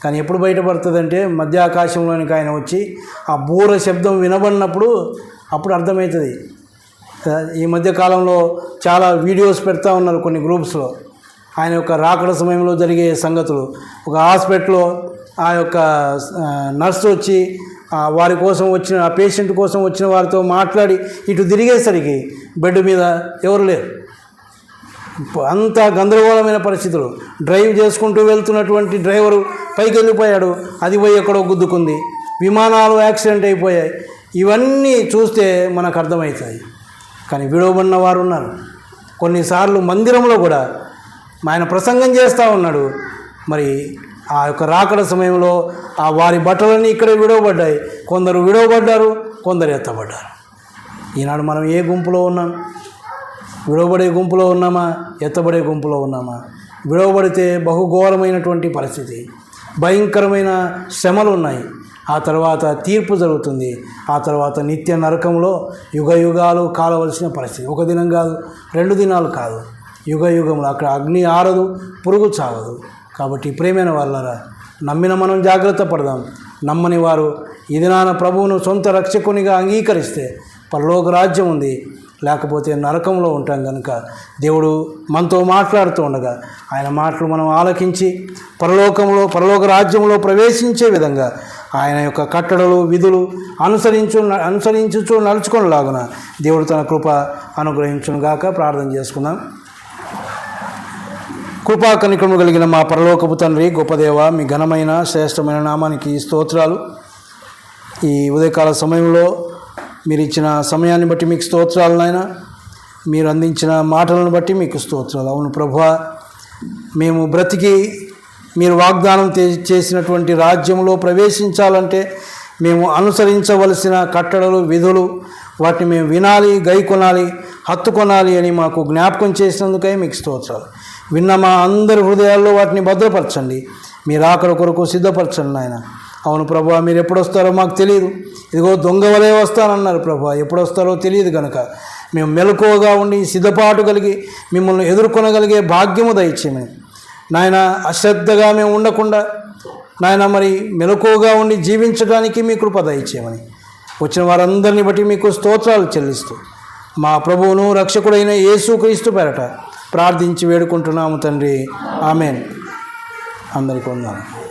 కానీ ఎప్పుడు బయటపడుతుందంటే మధ్య ఆకాశంలోనికి ఆయన వచ్చి ఆ బూర శబ్దం వినబడినప్పుడు అప్పుడు అర్థమవుతుంది. ఈ మధ్య కాలంలో చాలా వీడియోస్ పెడతా ఉన్నారు కొన్ని గ్రూప్స్లో, ఆయన యొక్క రాకడ సమయంలో జరిగే సంగతులు. ఒక హాస్పిటల్లో ఆ యొక్క నర్సు వచ్చి వారి కోసం వచ్చిన ఆ పేషెంట్ కోసం వచ్చిన వారితో మాట్లాడి ఇటు తిరిగేసరికి బెడ్ మీద ఎవరు లేరు. అంత గందరగోళమైన పరిస్థితులు. డ్రైవ్ చేసుకుంటూ వెళ్తున్నటువంటి డ్రైవరు పైకి వెళ్ళిపోయాడు, అది పోయి ఎక్కడో గుద్దుకుంది. విమానాలు యాక్సిడెంట్ అయిపోయాయి. ఇవన్నీ చూస్తే మనకు అర్థమవుతాయి. కానీ విడవబడిన వారు ఉన్నారు. కొన్నిసార్లు మందిరంలో కూడా ఆయన ప్రసంగం చేస్తూ ఉన్నాడు. మరి ఆ యొక్క రాకడ సమయంలో ఆ వారి బట్టలన్నీ ఇక్కడే విడవబడ్డాయి. కొందరు విడవబడ్డారు, కొందరు ఎత్తబడ్డారు. ఈనాడు మనం ఏ గుంపులో ఉన్నాం? విడవబడే గుంపులో ఉన్నామా? ఎత్తబడే గుంపులో ఉన్నామా? విడవబడితే బహుఘోరమైనటువంటి పరిస్థితి, భయంకరమైన శ్రమలు ఉన్నాయి. ఆ తర్వాత తీర్పు జరుగుతుంది. ఆ తర్వాత నిత్య నరకంలో యుగ యుగాలు కాలవలసిన పరిస్థితి. ఒక దినం కాదు, 2 దినాలు కాదు, యుగ యుగములు. అక్కడ అగ్ని ఆరదు, పురుగు చావదు. కాబట్టి ప్రేమైన వాళ్ళరా, నమ్మిన మనం జాగ్రత్త పడదాం. నమ్మని వారు ఈ దినాన ప్రభువును సొంత రక్షకునిగా అంగీకరిస్తే పరలోక రాజ్యం ఉంది, లేకపోతే నరకంలో ఉంటాం. కనుక దేవుడు మనతో మాట్లాడుతూ ఉండగా ఆయన మాటలు మనం ఆలకించి పరలోక రాజ్యంలో ప్రవేశించే విధంగా ఆయన యొక్క కట్టడలు విధులు అనుసరించుచు నడుచుకునేలాగున దేవుడు తన కృప అనుగ్రహించునుగాక. ప్రార్థన చేసుకుందాం. కృపా కనికరము కలిగిన మా పరలోకపు తండ్రి, గొప్ప దేవ, మీ ఘనమైన శ్రేష్టమైన నామానికి స్తోత్రాలు. ఈ ఉదయకాల సమయంలో మీరు ఇచ్చిన సమయాన్ని బట్టి మీకు స్తోత్రాలు నాయన. మీరు అందించిన మాటలను బట్టి మీకు స్తోత్రాలు. అవును ప్రభువా, మేము బ్రతికి మీరు వాగ్దానం చేసినటువంటి రాజ్యంలో ప్రవేశించాలంటే మేము అనుసరించవలసిన కట్టడలు విధులు వాటిని మేము వినాలి, గైకొనాలి, హత్తుకొనాలి అని మాకు జ్ఞాపకం చేసినందుకై మీకు స్తోత్రాలు. విన్న మా అందరి హృదయాల్లో వాటిని భద్రపరచండి. మీరు ఆకడ కొరకు సిద్ధపరచండి నాయన. అవును ప్రభువా, మీరు ఎప్పుడు వస్తారో మాకు తెలియదు. ఇదిగో దొంగ వలే వస్తానన్నారు ప్రభువా. ఎప్పుడు వస్తారో తెలియదు కనుక మేము మెలకువగా ఉండి సిద్ధపాటు కలిగి మిమ్మల్ని ఎదుర్కొనగలిగే భాగ్యము దయచేయమని నాయన. అశ్రద్ధగా మేము ఉండకుండా నాయన మరి మెలకువగా ఉండి జీవించడానికి మీ కృప దయచేయమని వచ్చిన వారందరినీ బట్టి మీకు స్తోత్రాలు చెల్లిస్తూ మా ప్రభువును రక్షకుడైన యేసుక్రీస్తు పేరట ప్రార్థించి వేడుకుంటున్నాము తండ్రి. ఆమెన్. అందరికీ వందనాలు.